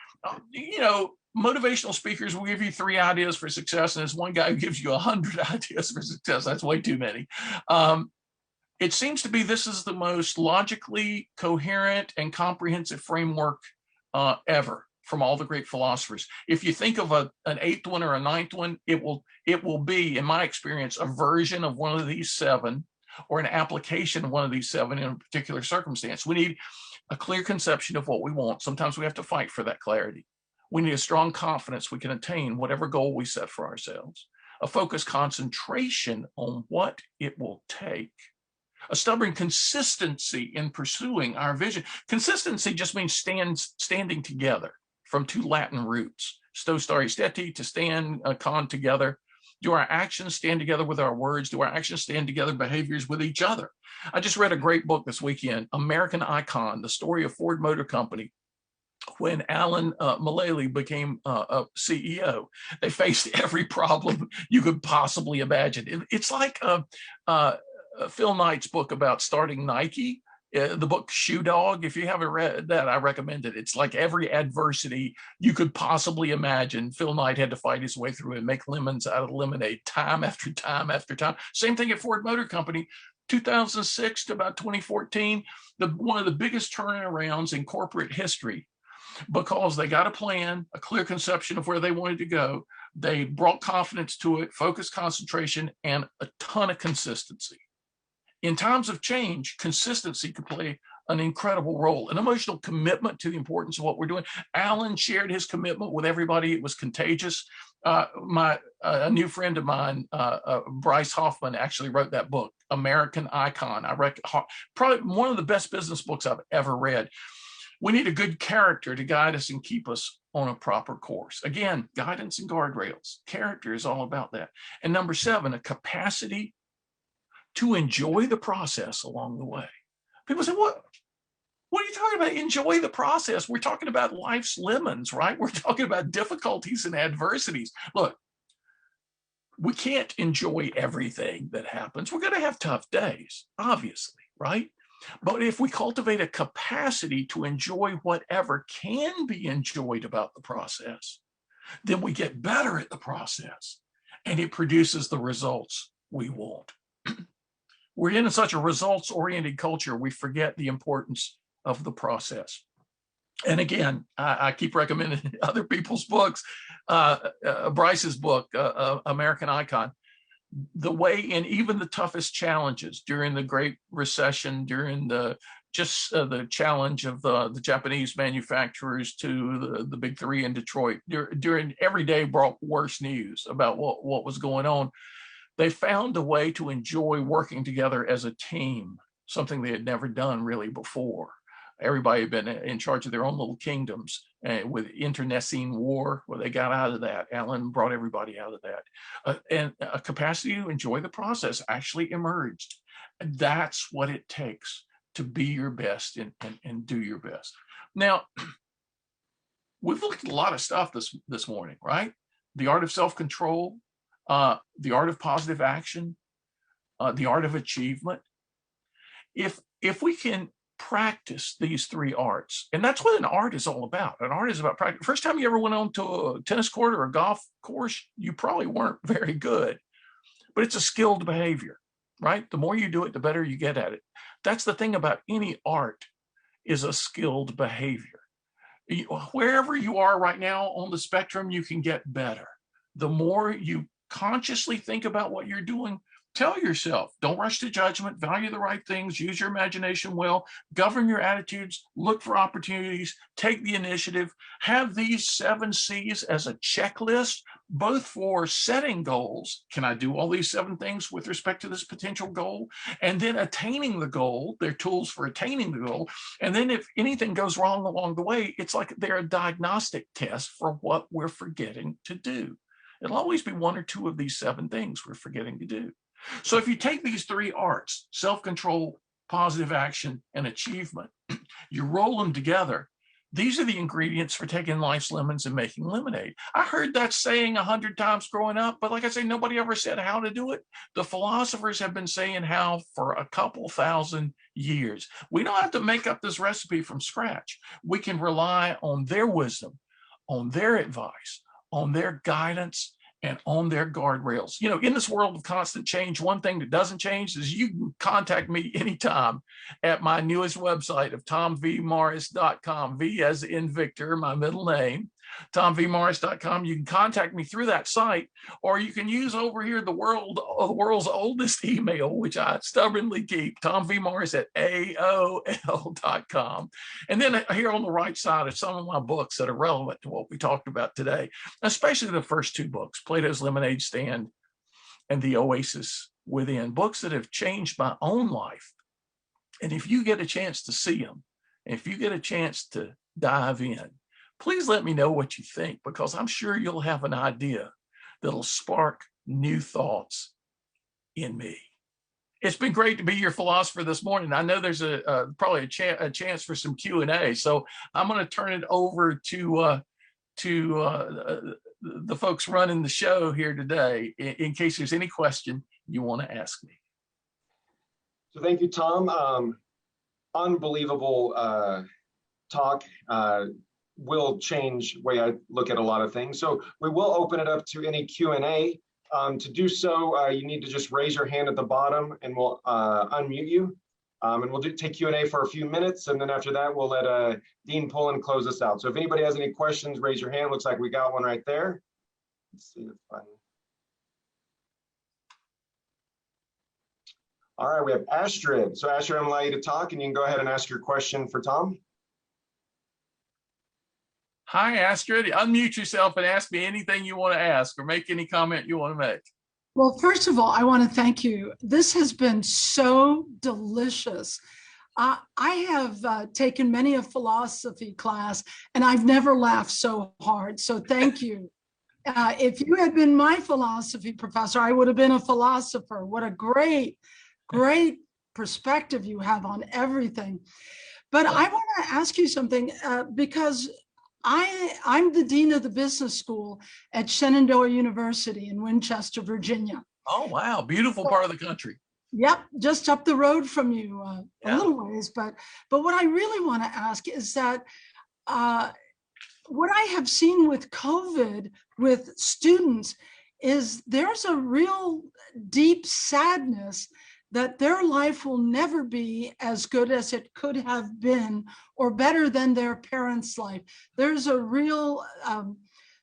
Motivational speakers will give you 3 ideas for success, and there's one guy who gives you 100 ideas for success. That's way too many. It seems to be this is the most logically coherent and comprehensive framework ever from all the great philosophers. If you think of an 8th one or a 9th one, it will be, in my experience, a version of one of these 7 or an application of one of these 7 in a particular circumstance. We need a clear conception of what we want. Sometimes we have to fight for that clarity. We need a strong confidence we can attain whatever goal we set for ourselves. A focused concentration on what it will take. A stubborn consistency in pursuing our vision. Consistency just means standing together, from 2 Latin roots. Sto stare steti, to stand, con, together. Do our actions stand together with our words? Do our actions stand together behaviors with each other? I just read a great book this weekend, American Icon, the story of Ford Motor Company. When Alan Mulally became a CEO, they faced every problem you could possibly imagine. It's like Phil Knight's book about starting Nike. The book Shoe Dog, if you haven't read that, I recommend it. It's like every adversity you could possibly imagine, Phil Knight had to fight his way through and make lemons out of lemonade time after time after time. Same thing at Ford Motor Company, 2006 to about 2014, one of the biggest turnarounds in corporate history, because they got a plan, a clear conception of where they wanted to go. They brought confidence to it, focus, concentration, and a ton of consistency. In times of change, consistency could play an incredible role, an emotional commitment to the importance of what we're doing. Alan shared his commitment with everybody. It was contagious. A new friend of mine, Bryce Hoffman, actually wrote that book, American Icon. Probably one of the best business books I've ever read. We need a good character to guide us and keep us on a proper course. Again, guidance and guardrails. Character is all about that. And number 7, a capacity to enjoy the process along the way. People say, what are you talking about? Enjoy the process. We're talking about life's lemons, right? We're talking about difficulties and adversities. Look, we can't enjoy everything that happens. We're going to have tough days, obviously, right? But if we cultivate a capacity to enjoy whatever can be enjoyed about the process, then we get better at the process and it produces the results we want. We're in such a results-oriented culture, we forget the importance of the process. And again, I keep recommending other people's books, Bryce's book, American Icon. The way in even the toughest challenges during the Great Recession, during the challenge of the Japanese manufacturers to the big 3 in Detroit, during every day brought worse news about what was going on. They found a way to enjoy working together as a team, something they had never done really before. Everybody had been in charge of their own little kingdoms. With internecine war, well, they got out of that. Alan brought everybody out of that. And a capacity to enjoy the process actually emerged. And that's what it takes to be your best and do your best. Now, we've looked at a lot of stuff this morning, right? The art of self-control, the art of positive action, the art of achievement. If we can practice these 3 arts, and that's what an art is all about. An art is about practice. First time you ever went on to a tennis court or a golf course, you probably weren't very good, but it's a skilled behavior, right? The more you do it, the better you get at it. That's the thing about any art, is a skilled behavior. Wherever you are right now on the spectrum, you can get better. The more you consciously think about what you're doing, tell yourself, don't rush to judgment, value the right things, use your imagination well, govern your attitudes, look for opportunities, take the initiative, have these 7 C's as a checklist, both for setting goals. Can I do all these 7 things with respect to this potential goal? And then attaining the goal, they're tools for attaining the goal. And then if anything goes wrong along the way, it's like they're a diagnostic test for what we're forgetting to do. It'll always be 1 or 2 of these 7 things we're forgetting to do. So if you take these 3 arts, self-control, positive action, and achievement, you roll them together, these are the ingredients for taking life's lemons and making lemonade. I heard that saying 100 times growing up, but like I say, nobody ever said how to do it. The philosophers have been saying how for a couple thousand years. We don't have to make up this recipe from scratch. We can rely on their wisdom, on their advice, on their guidance, and on their guardrails. You know, in this world of constant change, one thing that doesn't change is you can contact me anytime at my newest website of tomvmorris.com. V as in Victor, my middle name, tomvmorris.com. You can contact me through that site, or you can use over here the world's oldest email, which I stubbornly keep, tomvmorris@aol.com. And then here on the right side are some of my books that are relevant to what we talked about today, especially the first 2 books, Plato's Lemonade Stand and The Oasis Within, books that have changed my own life. And if you get a chance to see them, if you get a chance to dive in, please let me know what you think, because I'm sure you'll have an idea that'll spark new thoughts in me. It's been great to be your philosopher this morning. I know there's probably a chance for some Q&A, so I'm going to turn it over to the folks running the show here today in case there's any question you want to ask me. So thank you, Tom. Unbelievable talk. Will change the way I look at a lot of things. So we will open it up to any Q&A. To do so, you need to just raise your hand at the bottom and we'll unmute you. And we'll take Q&A for a few minutes. And then after that, we'll let Dean Pullin close us out. So if anybody has any questions, raise your hand. Looks like we got one right there. Let's see if I... All right, we have Astrid. So Astrid, I'm allowing you to talk and you can go ahead and ask your question for Tom. Hi, Astrid. Unmute yourself and ask me anything you want to ask or make any comment you want to make. Well, first of all, I want to thank you. This has been so delicious. I have taken many a philosophy class and I've never laughed so hard. So thank you. If you had been my philosophy professor, I would have been a philosopher. What a great perspective you have on everything. But I want to ask you something because I'm the dean of the business school at Shenandoah University in Winchester, Virginia. Oh, wow. Beautiful part of the country. Yep. Just up the road from you a Yeah. little ways. But what I really want to ask is that what I have seen with COVID with students is there's a real deep sadness that their life will never be as good as it could have been or better than their parents' life. There's a real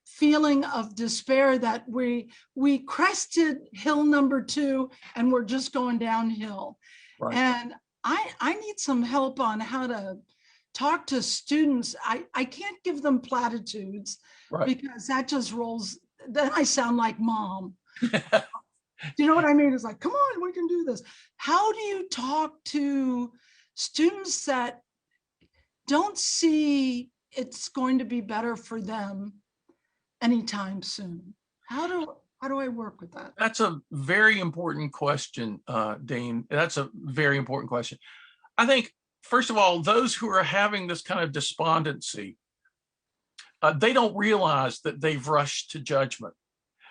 feeling of despair that we crested hill number 2 and we're just going downhill. Right. And I need some help on how to talk to students. I can't give them platitudes, right, because that just rolls, then I sound like mom. Do you know what I mean? It's like, come on, we can do this. How do you talk to students that don't see it's going to be better for them anytime soon? How do I work with that? That's a very important question, Dean. That's a very important question. I think, first of all, those who are having this kind of despondency, they don't realize that they've rushed to judgment.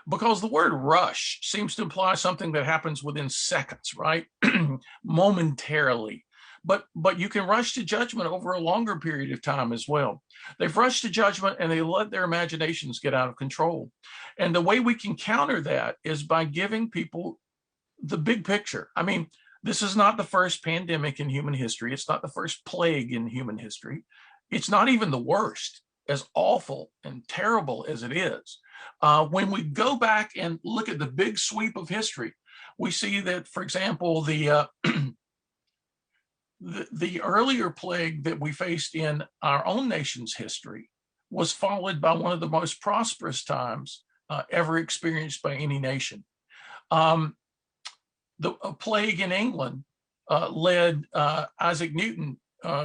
Because the word rush seems to imply something that happens within seconds, right? Momentarily. But you can rush to judgment over a longer period of time as well. They've rushed to judgment and they let their imaginations get out of control. And the way we can counter that is by giving people the big picture. I mean, this is not the first pandemic in human history. It's not the first plague in human history. It's not even the worst, as awful and terrible as it is. When we go back and look at the big sweep of history, we see that, for example, the earlier plague that we faced in our own nation's history was followed by one of the most prosperous times ever experienced by any nation. The plague in England led Isaac Newton.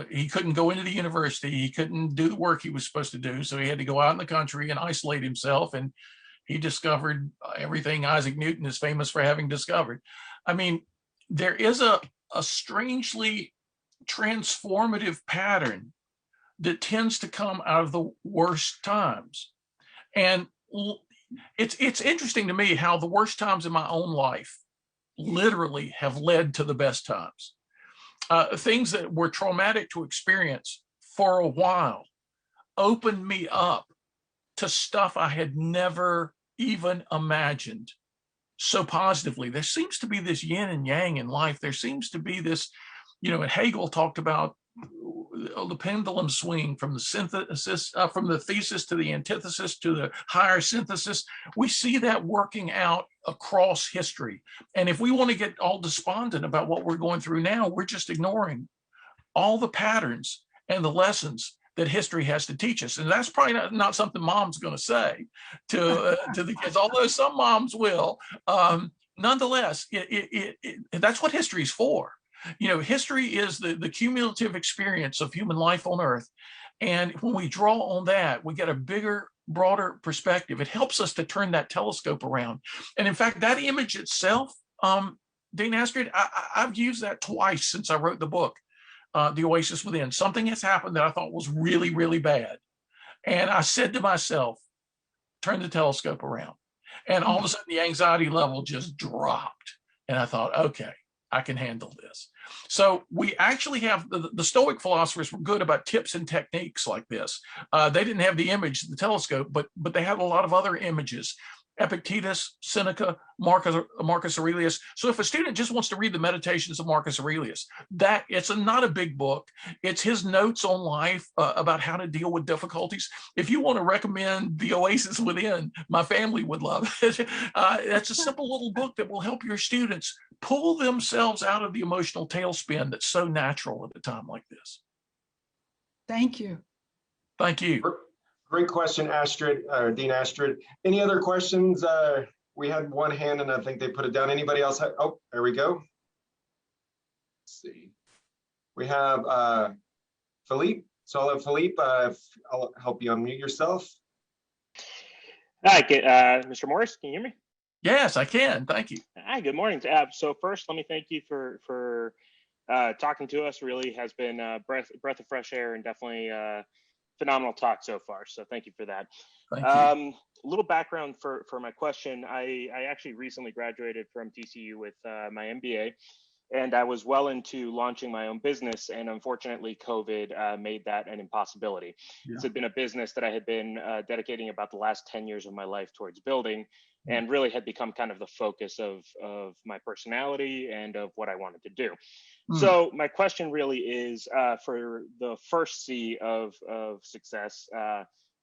He couldn't go into the university. He couldn't do the work he was supposed to do. So he had to go out in the country and isolate himself. And he discovered everything Isaac Newton is famous for having discovered. I mean, there is a strangely transformative pattern that tends to come out of the worst times. And it's interesting to me how the worst times in my own life literally have led to the best times. Things that were traumatic to experience for a while opened me up to stuff I had never even imagined so positively. There seems to be this yin and yang in life. There seems to be this, and Hegel talked about the pendulum swing from the synthesis, from the thesis to the antithesis to the higher synthesis. We see that working out across history. And if we want to get all despondent about what we're going through now, we're just ignoring all the patterns and the lessons that history has to teach us. And that's probably not something mom's going to say to the kids, although some moms will. Nonetheless, that's what history is for. History is the cumulative experience of human life on Earth. And when we draw on that, we get a bigger broader perspective. It helps us to turn that telescope around. And in fact, that image itself, Dean Astrid, I've used that twice since I wrote the book, The Oasis Within. Something has happened that I thought was really, really bad. And I said to myself, turn the telescope around. And all of a sudden the anxiety level just dropped. And I thought, okay, I can handle this. So we actually have the Stoic philosophers were good about tips and techniques like this. They didn't have the image, the telescope, but they had a lot of other images. Epictetus, Seneca, Marcus Aurelius. So if a student just wants to read the Meditations of Marcus Aurelius, that it's not a big book. It's his notes on life about how to deal with difficulties. If you want to recommend The Oasis Within, my family would love it. That's a simple little book that will help your students pull themselves out of the emotional tailspin that's so natural at a time like this. Thank you. Thank you. Great question, Astrid, Dean Astrid. Any other questions? We had one hand and I think they put it down. Anybody else? Oh, there we go. Let's see. We have Philippe. So I'll let Philippe, I'll help you unmute yourself. Hi, Mr. Morris, can you hear me? Yes, I can. Thank you. Hi, good morning. So first, let me thank you for talking to us. Really has been a breath of fresh air and definitely phenomenal talk so far. So thank you for that. Thank you. A little background for my question. I actually recently graduated from TCU with my MBA, and I was well into launching my own business. And unfortunately, COVID made that an impossibility. Yeah. This had been a business that I had been dedicating about the last 10 years of my life towards building, and really had become kind of the focus of my personality and of what I wanted to do. So my question really is for the first C of success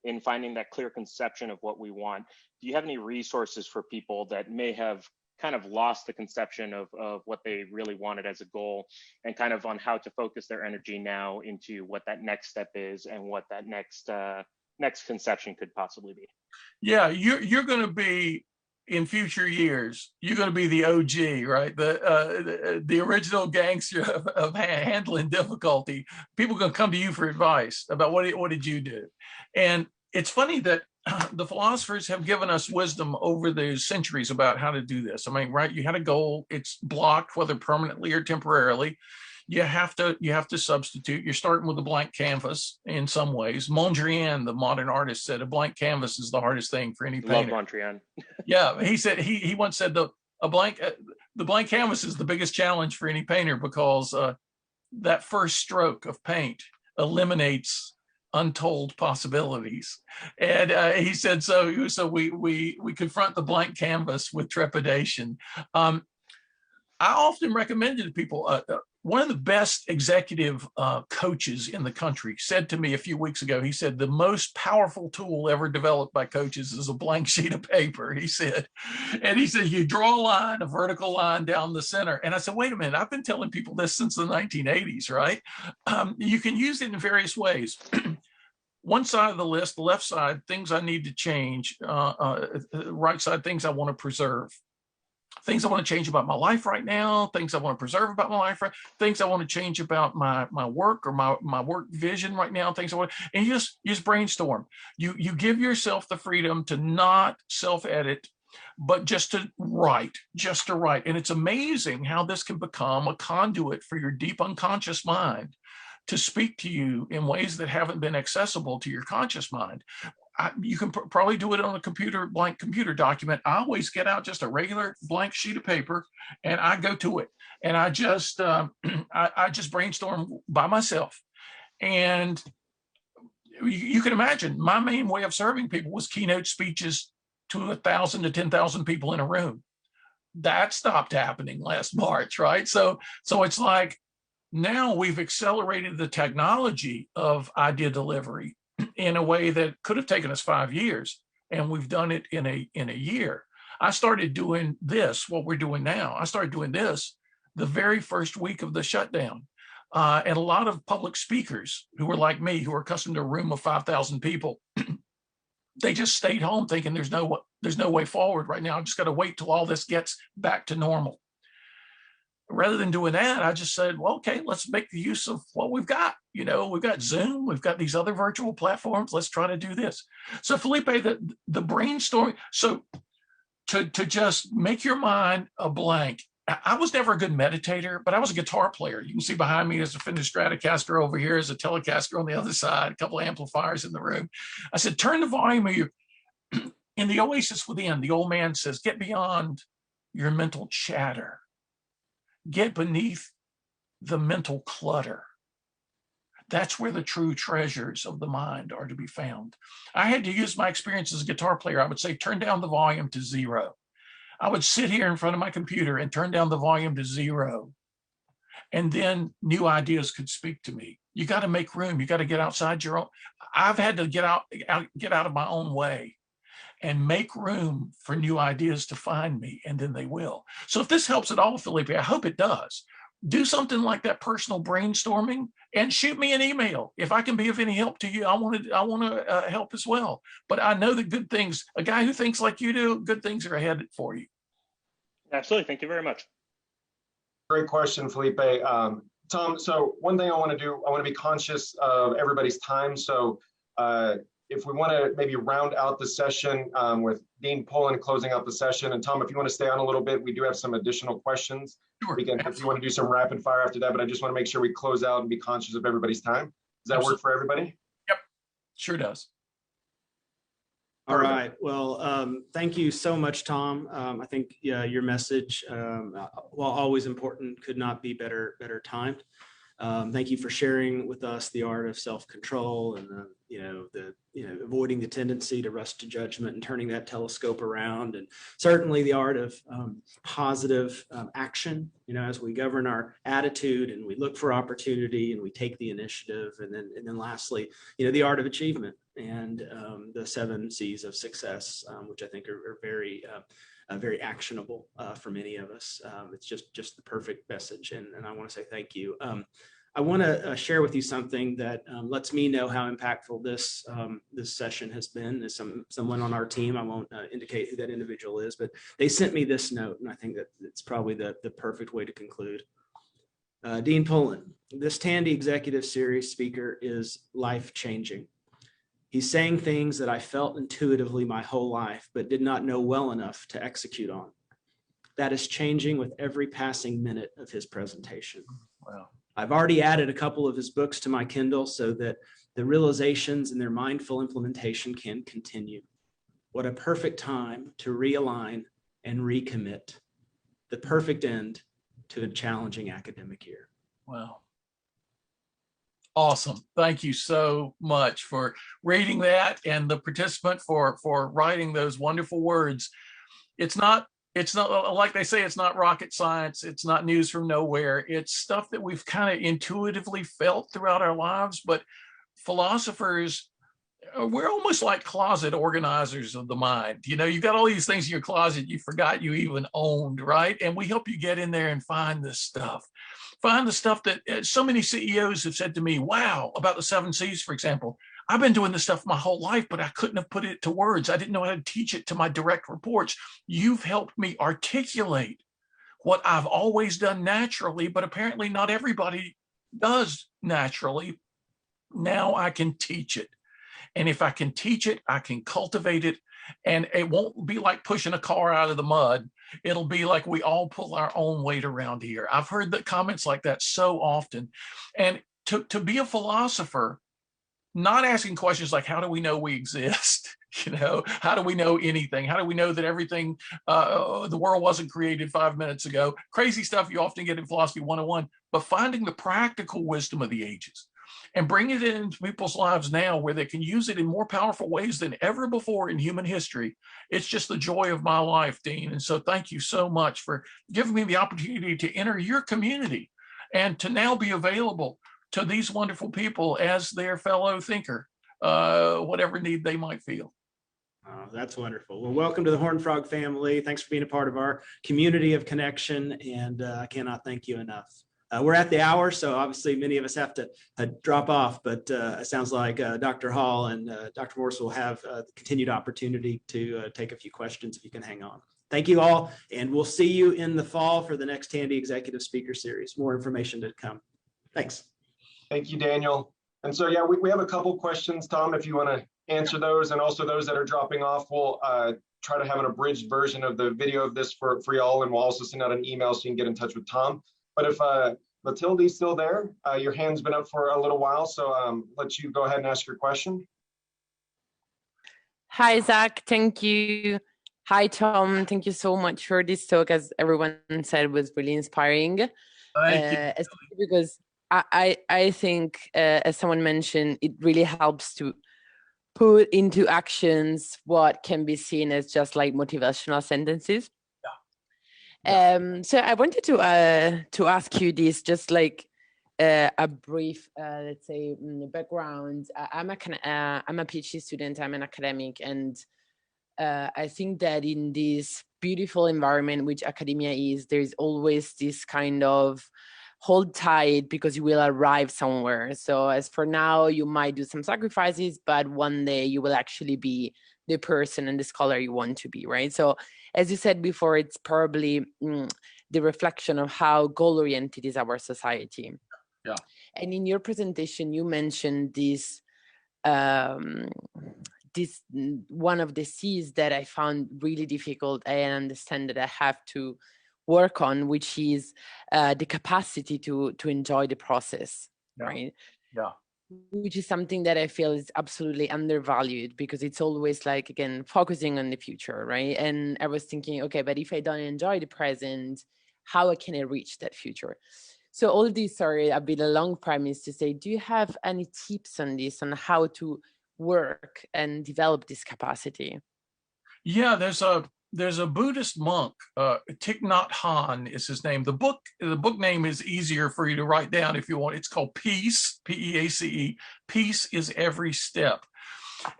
in finding that clear conception of what we want. Do you have any resources for people that may have kind of lost the conception of what they really wanted as a goal, and kind of on how to focus their energy now into what that next step is and what that next conception could possibly be? Yeah, you're going to be, in future years, you're going to be the OG, right? The original gangster of handling difficulty. People are going to come to you for advice about what did you do? And it's funny that the philosophers have given us wisdom over the centuries about how to do this. I mean, right? You had a goal, it's blocked, whether permanently or temporarily. You have to substitute. You're starting with a blank canvas in some ways. Mondrian, the modern artist, said a blank canvas is the hardest thing for any painter. Love Mondrian. Yeah, he said he once said the blank canvas is the biggest challenge for any painter, because that first stroke of paint eliminates untold possibilities. And he said so we confront the blank canvas with trepidation. I often recommend it to people. One of the best executive coaches in the country said to me a few weeks ago, he said, the most powerful tool ever developed by coaches is a blank sheet of paper, he said. And he said, you draw a line, a vertical line down the center. And I said, wait a minute, I've been telling people this since the 1980s, right? You can use it in various ways. One side of the list, the left side, things I need to change. Right side, things I want to preserve. Things I want to change about my life right now, things I want to preserve about my life, things I want to change about my work or my work vision right now, things I want, and you just brainstorm. You give yourself the freedom to not self-edit, but just to write. And it's amazing how this can become a conduit for your deep unconscious mind to speak to you in ways that haven't been accessible to your conscious mind. You can probably do it on a blank computer document. I always get out just a regular blank sheet of paper and I go to it. And I just brainstorm by myself. And you can imagine my main way of serving people was keynote speeches to 1,000 to 10,000 people in a room. That stopped happening last March, right? So it's like now we've accelerated the technology of idea delivery in a way that could have taken us 5 years, and we've done it in a year. I started doing this, what we're doing now. I started doing this the very first week of the shutdown. And a lot of public speakers who were like me, who are accustomed to a room of 5,000 people, they just stayed home thinking there's no way forward right now. I just got to wait till all this gets back to normal. rather than doing that, I just said, well, okay, let's make the use of what we've got. You know, we've got Zoom, we've got these other virtual platforms. Let's try to do this. So Felipe, the brainstorming, so to just make your mind a blank. I was never a good meditator, but I was a guitar player. You can see behind me there's a Fender Stratocaster over here, there's a Telecaster on the other side, a couple of amplifiers in the room. I said, turn the volume of your, in the Oasis Within, the old man says, get beyond your mental chatter. Get beneath the mental clutter. That's where the true treasures of the mind are to be found. I had to use my experience as a guitar player. I would say, turn down the volume to 0. I would sit here in front of my computer and turn down the volume to 0. And then new ideas could speak to me. You got to make room. You got to get outside your own. I've had to get out of my own way and make room for new ideas to find me, and then they will. So if this helps at all, Felipe, I hope it does. Do something like that personal brainstorming and shoot me an email. If I can be of any help to you, I want to help as well. But I know that good things, a guy who thinks like you do, good things are ahead for you. Absolutely. Thank you very much. Great question, Felipe. Tom, so one thing I want to do, I want to be conscious of everybody's time. So if we want to maybe round out the session with Dean Pullin closing out the session, and Tom, if you want to stay on a little bit, we do have some additional questions. Sure. We can, if you want to do some rapid fire after that, but I just want to make sure we close out and be conscious of everybody's time. Does that work for everybody? Yep, sure does. All right. Well, thank you so much, Tom. I think your message, while always important, could not be better timed. Thank you for sharing with us the art of self-control and avoiding the tendency to rush to judgment and turning that telescope around, and certainly the art of positive action. As we govern our attitude and we look for opportunity and we take the initiative, and then lastly, the art of achievement and the 7 C's of success, which I think are very very actionable for many of us. It's just the perfect message, and I want to say thank you. I want to share with you something that lets me know how impactful this session has been. There's someone on our team, I won't indicate who that individual is, but they sent me this note, and I think that it's probably the perfect way to conclude. Dean Pullin, this Tandy Executive Series speaker is life-changing. He's saying things that I felt intuitively my whole life, but did not know well enough to execute on. That is changing with every passing minute of his presentation. Wow. I've already added a couple of his books to my Kindle so that the realizations and their mindful implementation can continue. What a perfect time to realign and recommit. The perfect end to a challenging academic year. Wow. Awesome. Thank you so much for reading that, and the participant for writing those wonderful words. It's not like they say, it's not rocket science. It's not news from nowhere. It's stuff that we've kind of intuitively felt throughout our lives, but philosophers, we're almost like closet organizers of the mind. You've got all these things in your closet you forgot you even owned, right? And we help you get in there and find this stuff. Find the stuff that so many CEOs have said to me, wow, about the 7 C's, for example. I've been doing this stuff my whole life, but I couldn't have put it to words. I didn't know how to teach it to my direct reports. You've helped me articulate what I've always done naturally, but apparently not everybody does naturally. Now I can teach it. And if I can teach it, I can cultivate it. And it won't be like pushing a car out of the mud. It'll be like we all pull our own weight around here. I've heard the comments like that so often. And to be a philosopher, not asking questions like, how do we know we exist? How do we know anything? How do we know that everything, the world wasn't created 5 minutes ago? Crazy stuff you often get in Philosophy 101, but finding the practical wisdom of the ages and bringing it into people's lives now where they can use it in more powerful ways than ever before in human history. It's just the joy of my life, Dean. And so thank you so much for giving me the opportunity to enter your community and to now be available to these wonderful people as their fellow thinker, whatever need they might feel. Oh, that's wonderful. Well, welcome to the Horned Frog family. Thanks for being a part of our community of connection, and I cannot thank you enough. We're at the hour, so obviously many of us have to drop off, but it sounds like Dr. Hall and Dr. Morse will have the continued opportunity to take a few questions if you can hang on. Thank you all, and we'll see you in the fall for the next Tandy Executive Speaker Series. More information to come. Thanks. Thank you, Daniel. And so, yeah, we have a couple questions, Tom, if you want to answer those, and also those that are dropping off, we'll try to have an abridged version of the video of this for y'all, and we'll also send out an email so you can get in touch with Tom. But if Matilda's still there, your hand's been up for a little while, so let you go ahead and ask your question. Hi, Zach. Thank you. Hi, Tom. Thank you so much for this talk. As everyone said, was really inspiring. Thank you. Especially because I think, as someone mentioned, it really helps to put into actions what can be seen as just like motivational sentences. So I wanted to ask you this, just like a brief, let's say, background. I'm a PhD student. I'm an academic, and I think that in this beautiful environment which academia is, there's always this kind of hold tight because you will arrive somewhere. So as for now, you might do some sacrifices, but one day you will actually be the person and the scholar you want to be, right? So as you said before, it's probably the reflection of how goal-oriented is our society. Yeah. And in your presentation, you mentioned this one of the C's that I found really difficult and understand that I have to work on, which is the capacity to enjoy the process, right? Yeah. Which is something that I feel is absolutely undervalued, because it's always like, again, focusing on the future, right? And I was thinking, okay, but if I don't enjoy the present, how can I reach that future? So all these are a bit a long premise to say, do you have any tips on this, on how to work and develop this capacity? Yeah, there's a Buddhist monk, Thich Nhat Hanh is his name. The book name is easier for you to write down if you want. It's called Peace, P-E-A-C-E. Peace is Every Step.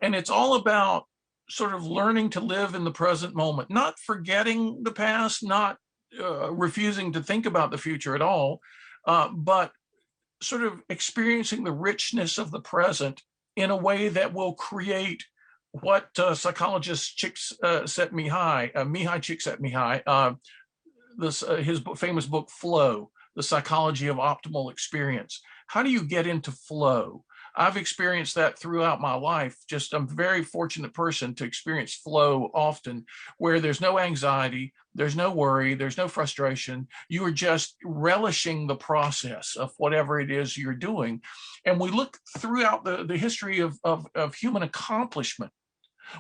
And it's all about sort of learning to live in the present moment, not forgetting the past, not refusing to think about the future at all, but sort of experiencing the richness of the present in a way that will create what psychologist Mihai Csikszentmihalyi, his famous book Flow, The Psychology of Optimal Experience. How do you get into flow? I've experienced that throughout my life. I'm a very fortunate person to experience flow often, where there's no anxiety, there's no worry, there's no frustration. You are just relishing the process of whatever it is you're doing. And we look throughout the history of human accomplishment.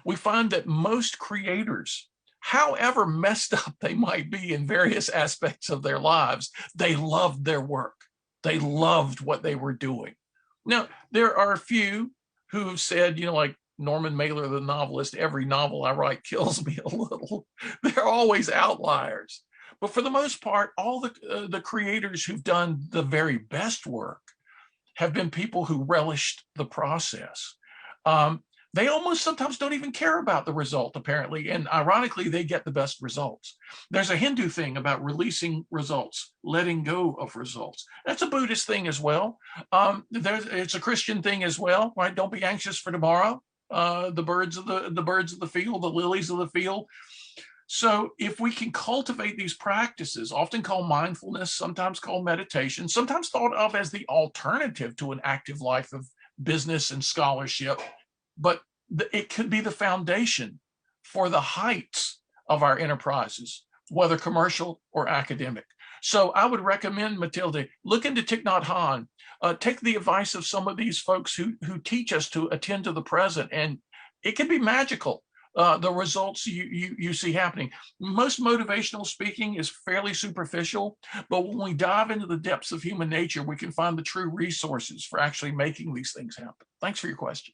We find that most creators, however messed up they might be in various aspects of their lives, they loved their work. They loved what they were doing. Now, there are a few who have said, like Norman Mailer, the novelist, every novel I write kills me a little. They're always outliers. But for the most part, all the creators who've done the very best work have been people who relished the process. They almost sometimes don't even care about the result, apparently. And ironically, they get the best results. There's a Hindu thing about releasing results, letting go of results. That's a Buddhist thing as well. It's a Christian thing as well, right? Don't be anxious for tomorrow. The birds of the field, the lilies of the field. So if we can cultivate these practices, often called mindfulness, sometimes called meditation, sometimes thought of as the alternative to an active life of business and scholarship, but it could be the foundation for the heights of our enterprises, whether commercial or academic. So I would recommend, Matilda, look into Thich Nhat Hanh, take the advice of some of these folks who teach us to attend to the present, and it can be magical, the results you see happening. Most motivational speaking is fairly superficial, but when we dive into the depths of human nature, we can find the true resources for actually making these things happen. Thanks for your question.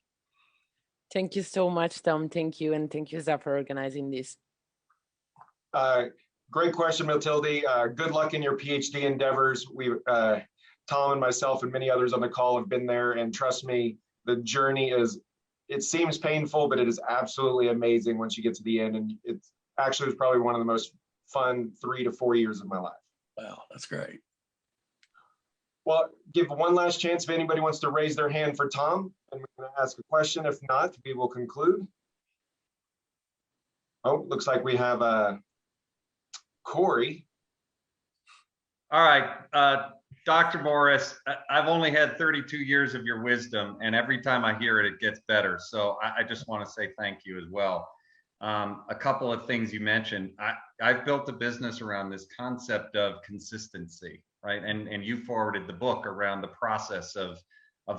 Thank you so much, Tom. Thank you. And thank you, Zach, for organizing this. Great question, Matilda. Good luck in your PhD endeavors. Tom and myself and many others on the call have been there. And trust me, the journey it seems painful, but it is absolutely amazing once you get to the end. And it actually was probably one of the most fun 3 to 4 years of my life. Wow, that's great. Well, give one last chance if anybody wants to raise their hand for Tom, and we're going to ask a question. If not, we will conclude. Oh, looks like we have Corey. All right, Dr. Morris, I've only had 32 years of your wisdom, and every time I hear it, it gets better. So I just want to say thank you as well. A couple of things you mentioned. I've built a business around this concept of consistency, right? And you forwarded the book around the process of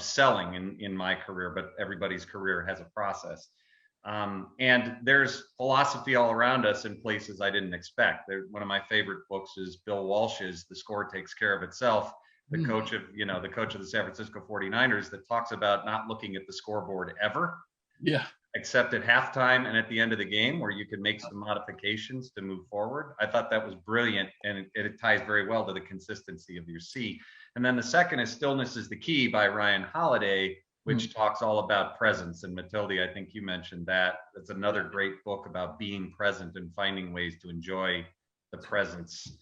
selling in my career, but everybody's career has a process. And there's philosophy all around us in places I didn't expect. One of my favorite books is Bill Walsh's The Score Takes Care of Itself, the coach of the San Francisco 49ers, that talks about not looking at the scoreboard ever. Yeah. Except at halftime and at the end of the game, where you can make some modifications to move forward. I thought that was brilliant, and it ties very well to the consistency of your C. And then the second is Stillness is the Key by Ryan Holiday, which talks all about presence. And Matilde, I think you mentioned that. That's another great book about being present and finding ways to enjoy the presence.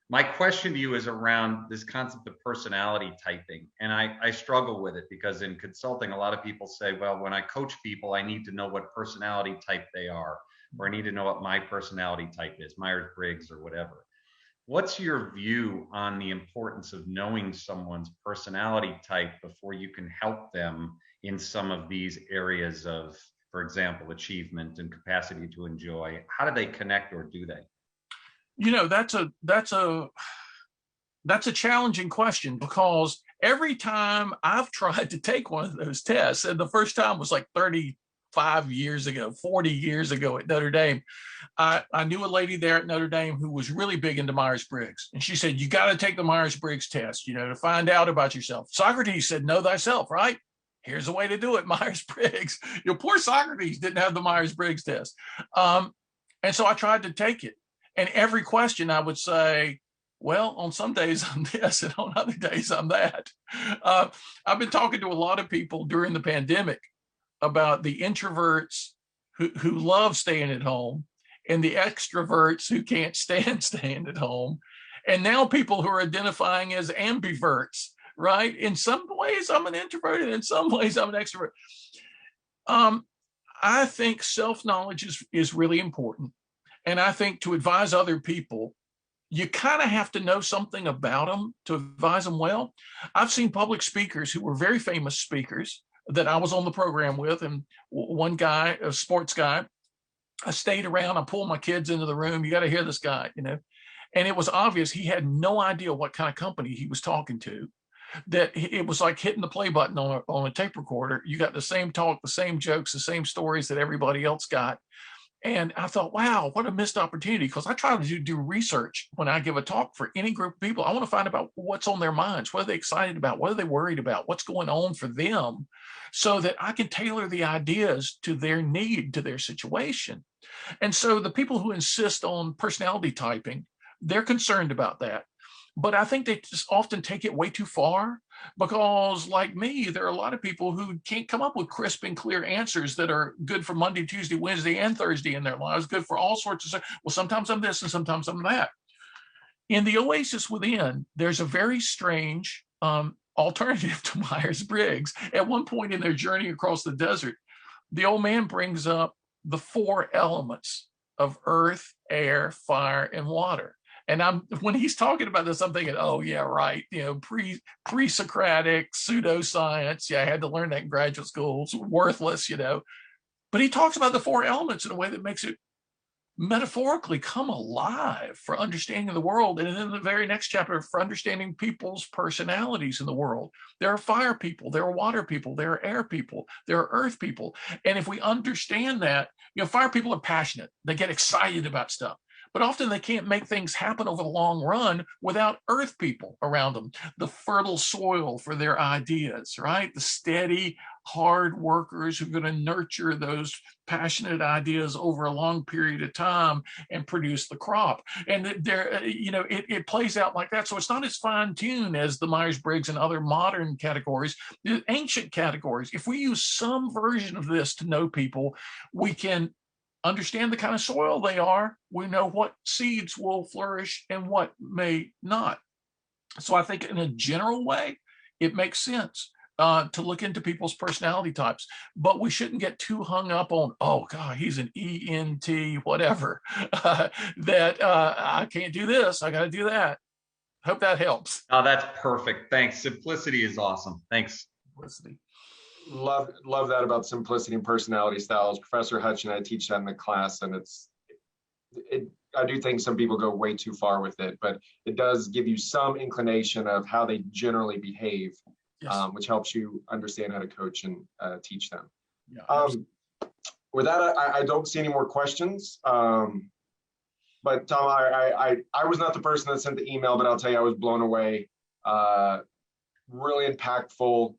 My question to you is around this concept of personality typing. And I struggle with it because in consulting, a lot of people say, well, when I coach people, I need to know what personality type they are, or I need to know what my personality type is, Myers-Briggs or whatever. What's your view on the importance of knowing someone's personality type before you can help them in some of these areas of, for example, achievement and capacity to enjoy? How do they connect, or do they? That's a challenging question, because every time I've tried to take one of those tests, and the first time was like 35 years ago, 40 years ago at Notre Dame, I knew a lady there at Notre Dame who was really big into Myers-Briggs. And she said, you got to take the Myers-Briggs test, to find out about yourself. Socrates said, know thyself, right? Here's a way to do it, Myers-Briggs. Poor Socrates didn't have the Myers-Briggs test. And so I tried to take it. And every question I would say, well, on some days I'm this, and on other days I'm that. I've been talking to a lot of people during the pandemic about the introverts who love staying at home, and the extroverts who can't stand staying at home. And now people who are identifying as ambiverts, right? In some ways I'm an introvert, and in some ways I'm an extrovert. I think self-knowledge is really important. And I think to advise other people, you kind of have to know something about them to advise them well. I've seen public speakers who were very famous speakers that I was on the program with. And one guy, a sports guy, I stayed around, I pulled my kids into the room. You got to hear this guy, And it was obvious he had no idea what kind of company he was talking to. That it was like hitting the play button on a tape recorder. You got the same talk, the same jokes, the same stories that everybody else got. And I thought, wow, what a missed opportunity, because I try to do research when I give a talk for any group of people. I want to find out what's on their minds. What are they excited about? What are they worried about? What's going on for them, so that I can tailor the ideas to their need, to their situation. And so the people who insist on personality typing, they're concerned about that. But I think they just often take it way too far, because like me, there are a lot of people who can't come up with crisp and clear answers that are good for Monday, Tuesday, Wednesday, and Thursday in their lives, good for all sorts of stuff. Well, sometimes I'm this and sometimes I'm that. In the Oasis Within, there's a very strange alternative to Myers-Briggs. At one point in their journey across the desert, the old man brings up the 4 elements of earth, air, fire, and water. And when he's talking about this, I'm thinking, oh yeah, right. Pre-Socratic pseudoscience. Yeah, I had to learn that in graduate school. It's worthless, But he talks about the 4 elements in a way that makes it metaphorically come alive for understanding the world. And then the very next chapter, for understanding people's personalities in the world. There are fire people, there are water people, there are air people, there are earth people. And if we understand that, fire people are passionate. They get excited about stuff. But often they can't make things happen over the long run without earth people around them, the fertile soil for their ideas, right? The steady, hard workers who are going to nurture those passionate ideas over a long period of time and produce the crop. And it plays out like that. So it's not as fine-tuned as the Myers-Briggs and other modern categories, the ancient categories. If we use some version of this to know people, we can understand the kind of soil they are. We know what seeds will flourish and what may not. So I think in a general way, it makes sense. to look into people's personality types, but we shouldn't get too hung up on, oh God, he's an ENT, whatever, that I can't do this, I got to do that. Hope that helps. Oh, that's perfect. Thanks. Simplicity is awesome. Thanks. Simplicity. Love that about simplicity and personality styles. Professor Hutchinson, I teach that in the class, and I do think some people go way too far with it, but it does give you some inclination of how they generally behave. Yes. Which helps you understand how to coach and teach them. Yeah, with that, I don't see any more questions. But Tom, I was not the person that sent the email, but I'll tell you, I was blown away. Really impactful,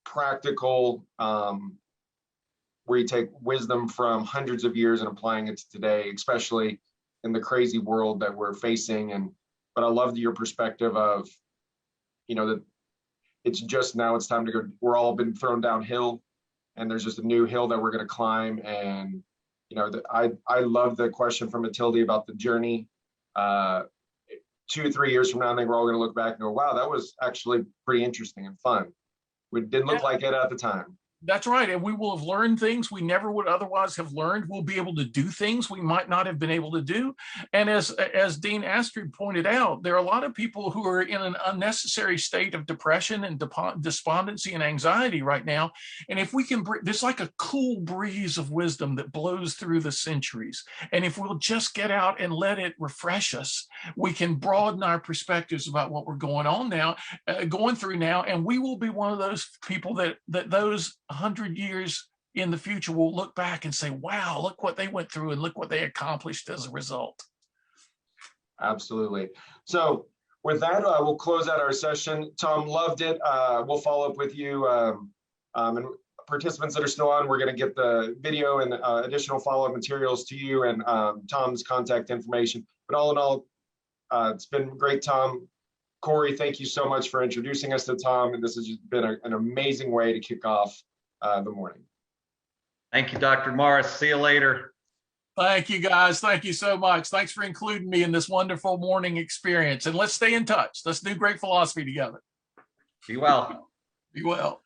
practical, where you take wisdom from hundreds of years and applying it to today, especially in the crazy world that we're facing. But I loved your perspective of, that it's just now it's time to go. We're all been thrown downhill, and there's just a new hill that we're going to climb. And I love the question from Matilde about the journey. 2 or 3 years from now, I think we're all going to look back and go, wow, that was actually pretty interesting and fun. It didn't look like it at the time. That's right. And we will have learned things we never would otherwise have learned. We'll be able to do things we might not have been able to do. And as Dean Astrid pointed out, there are a lot of people who are in an unnecessary state of depression and despondency and anxiety right now. And if we can, there's like a cool breeze of wisdom that blows through the centuries. And if we'll just get out and let it refresh us, we can broaden our perspectives about what we're going through now. And we will be one of those people that those 100 years in the future will look back and say, wow, look what they went through and look what they accomplished as a result. Absolutely. So with that, we'll close out our session. Tom, loved it. We'll follow up with you. And participants that are still on, we're going to get the video and additional follow-up materials to you and Tom's contact information. But all in all, it's been great, Tom. Corey, thank you so much for introducing us to Tom. And this has been an amazing way to kick off the morning. Thank you, Dr. Morris. See you later. Thank you, guys. Thank you so much. Thanks for including me in this wonderful morning experience. And let's stay in touch. Let's do great philosophy together. Be well. Be well.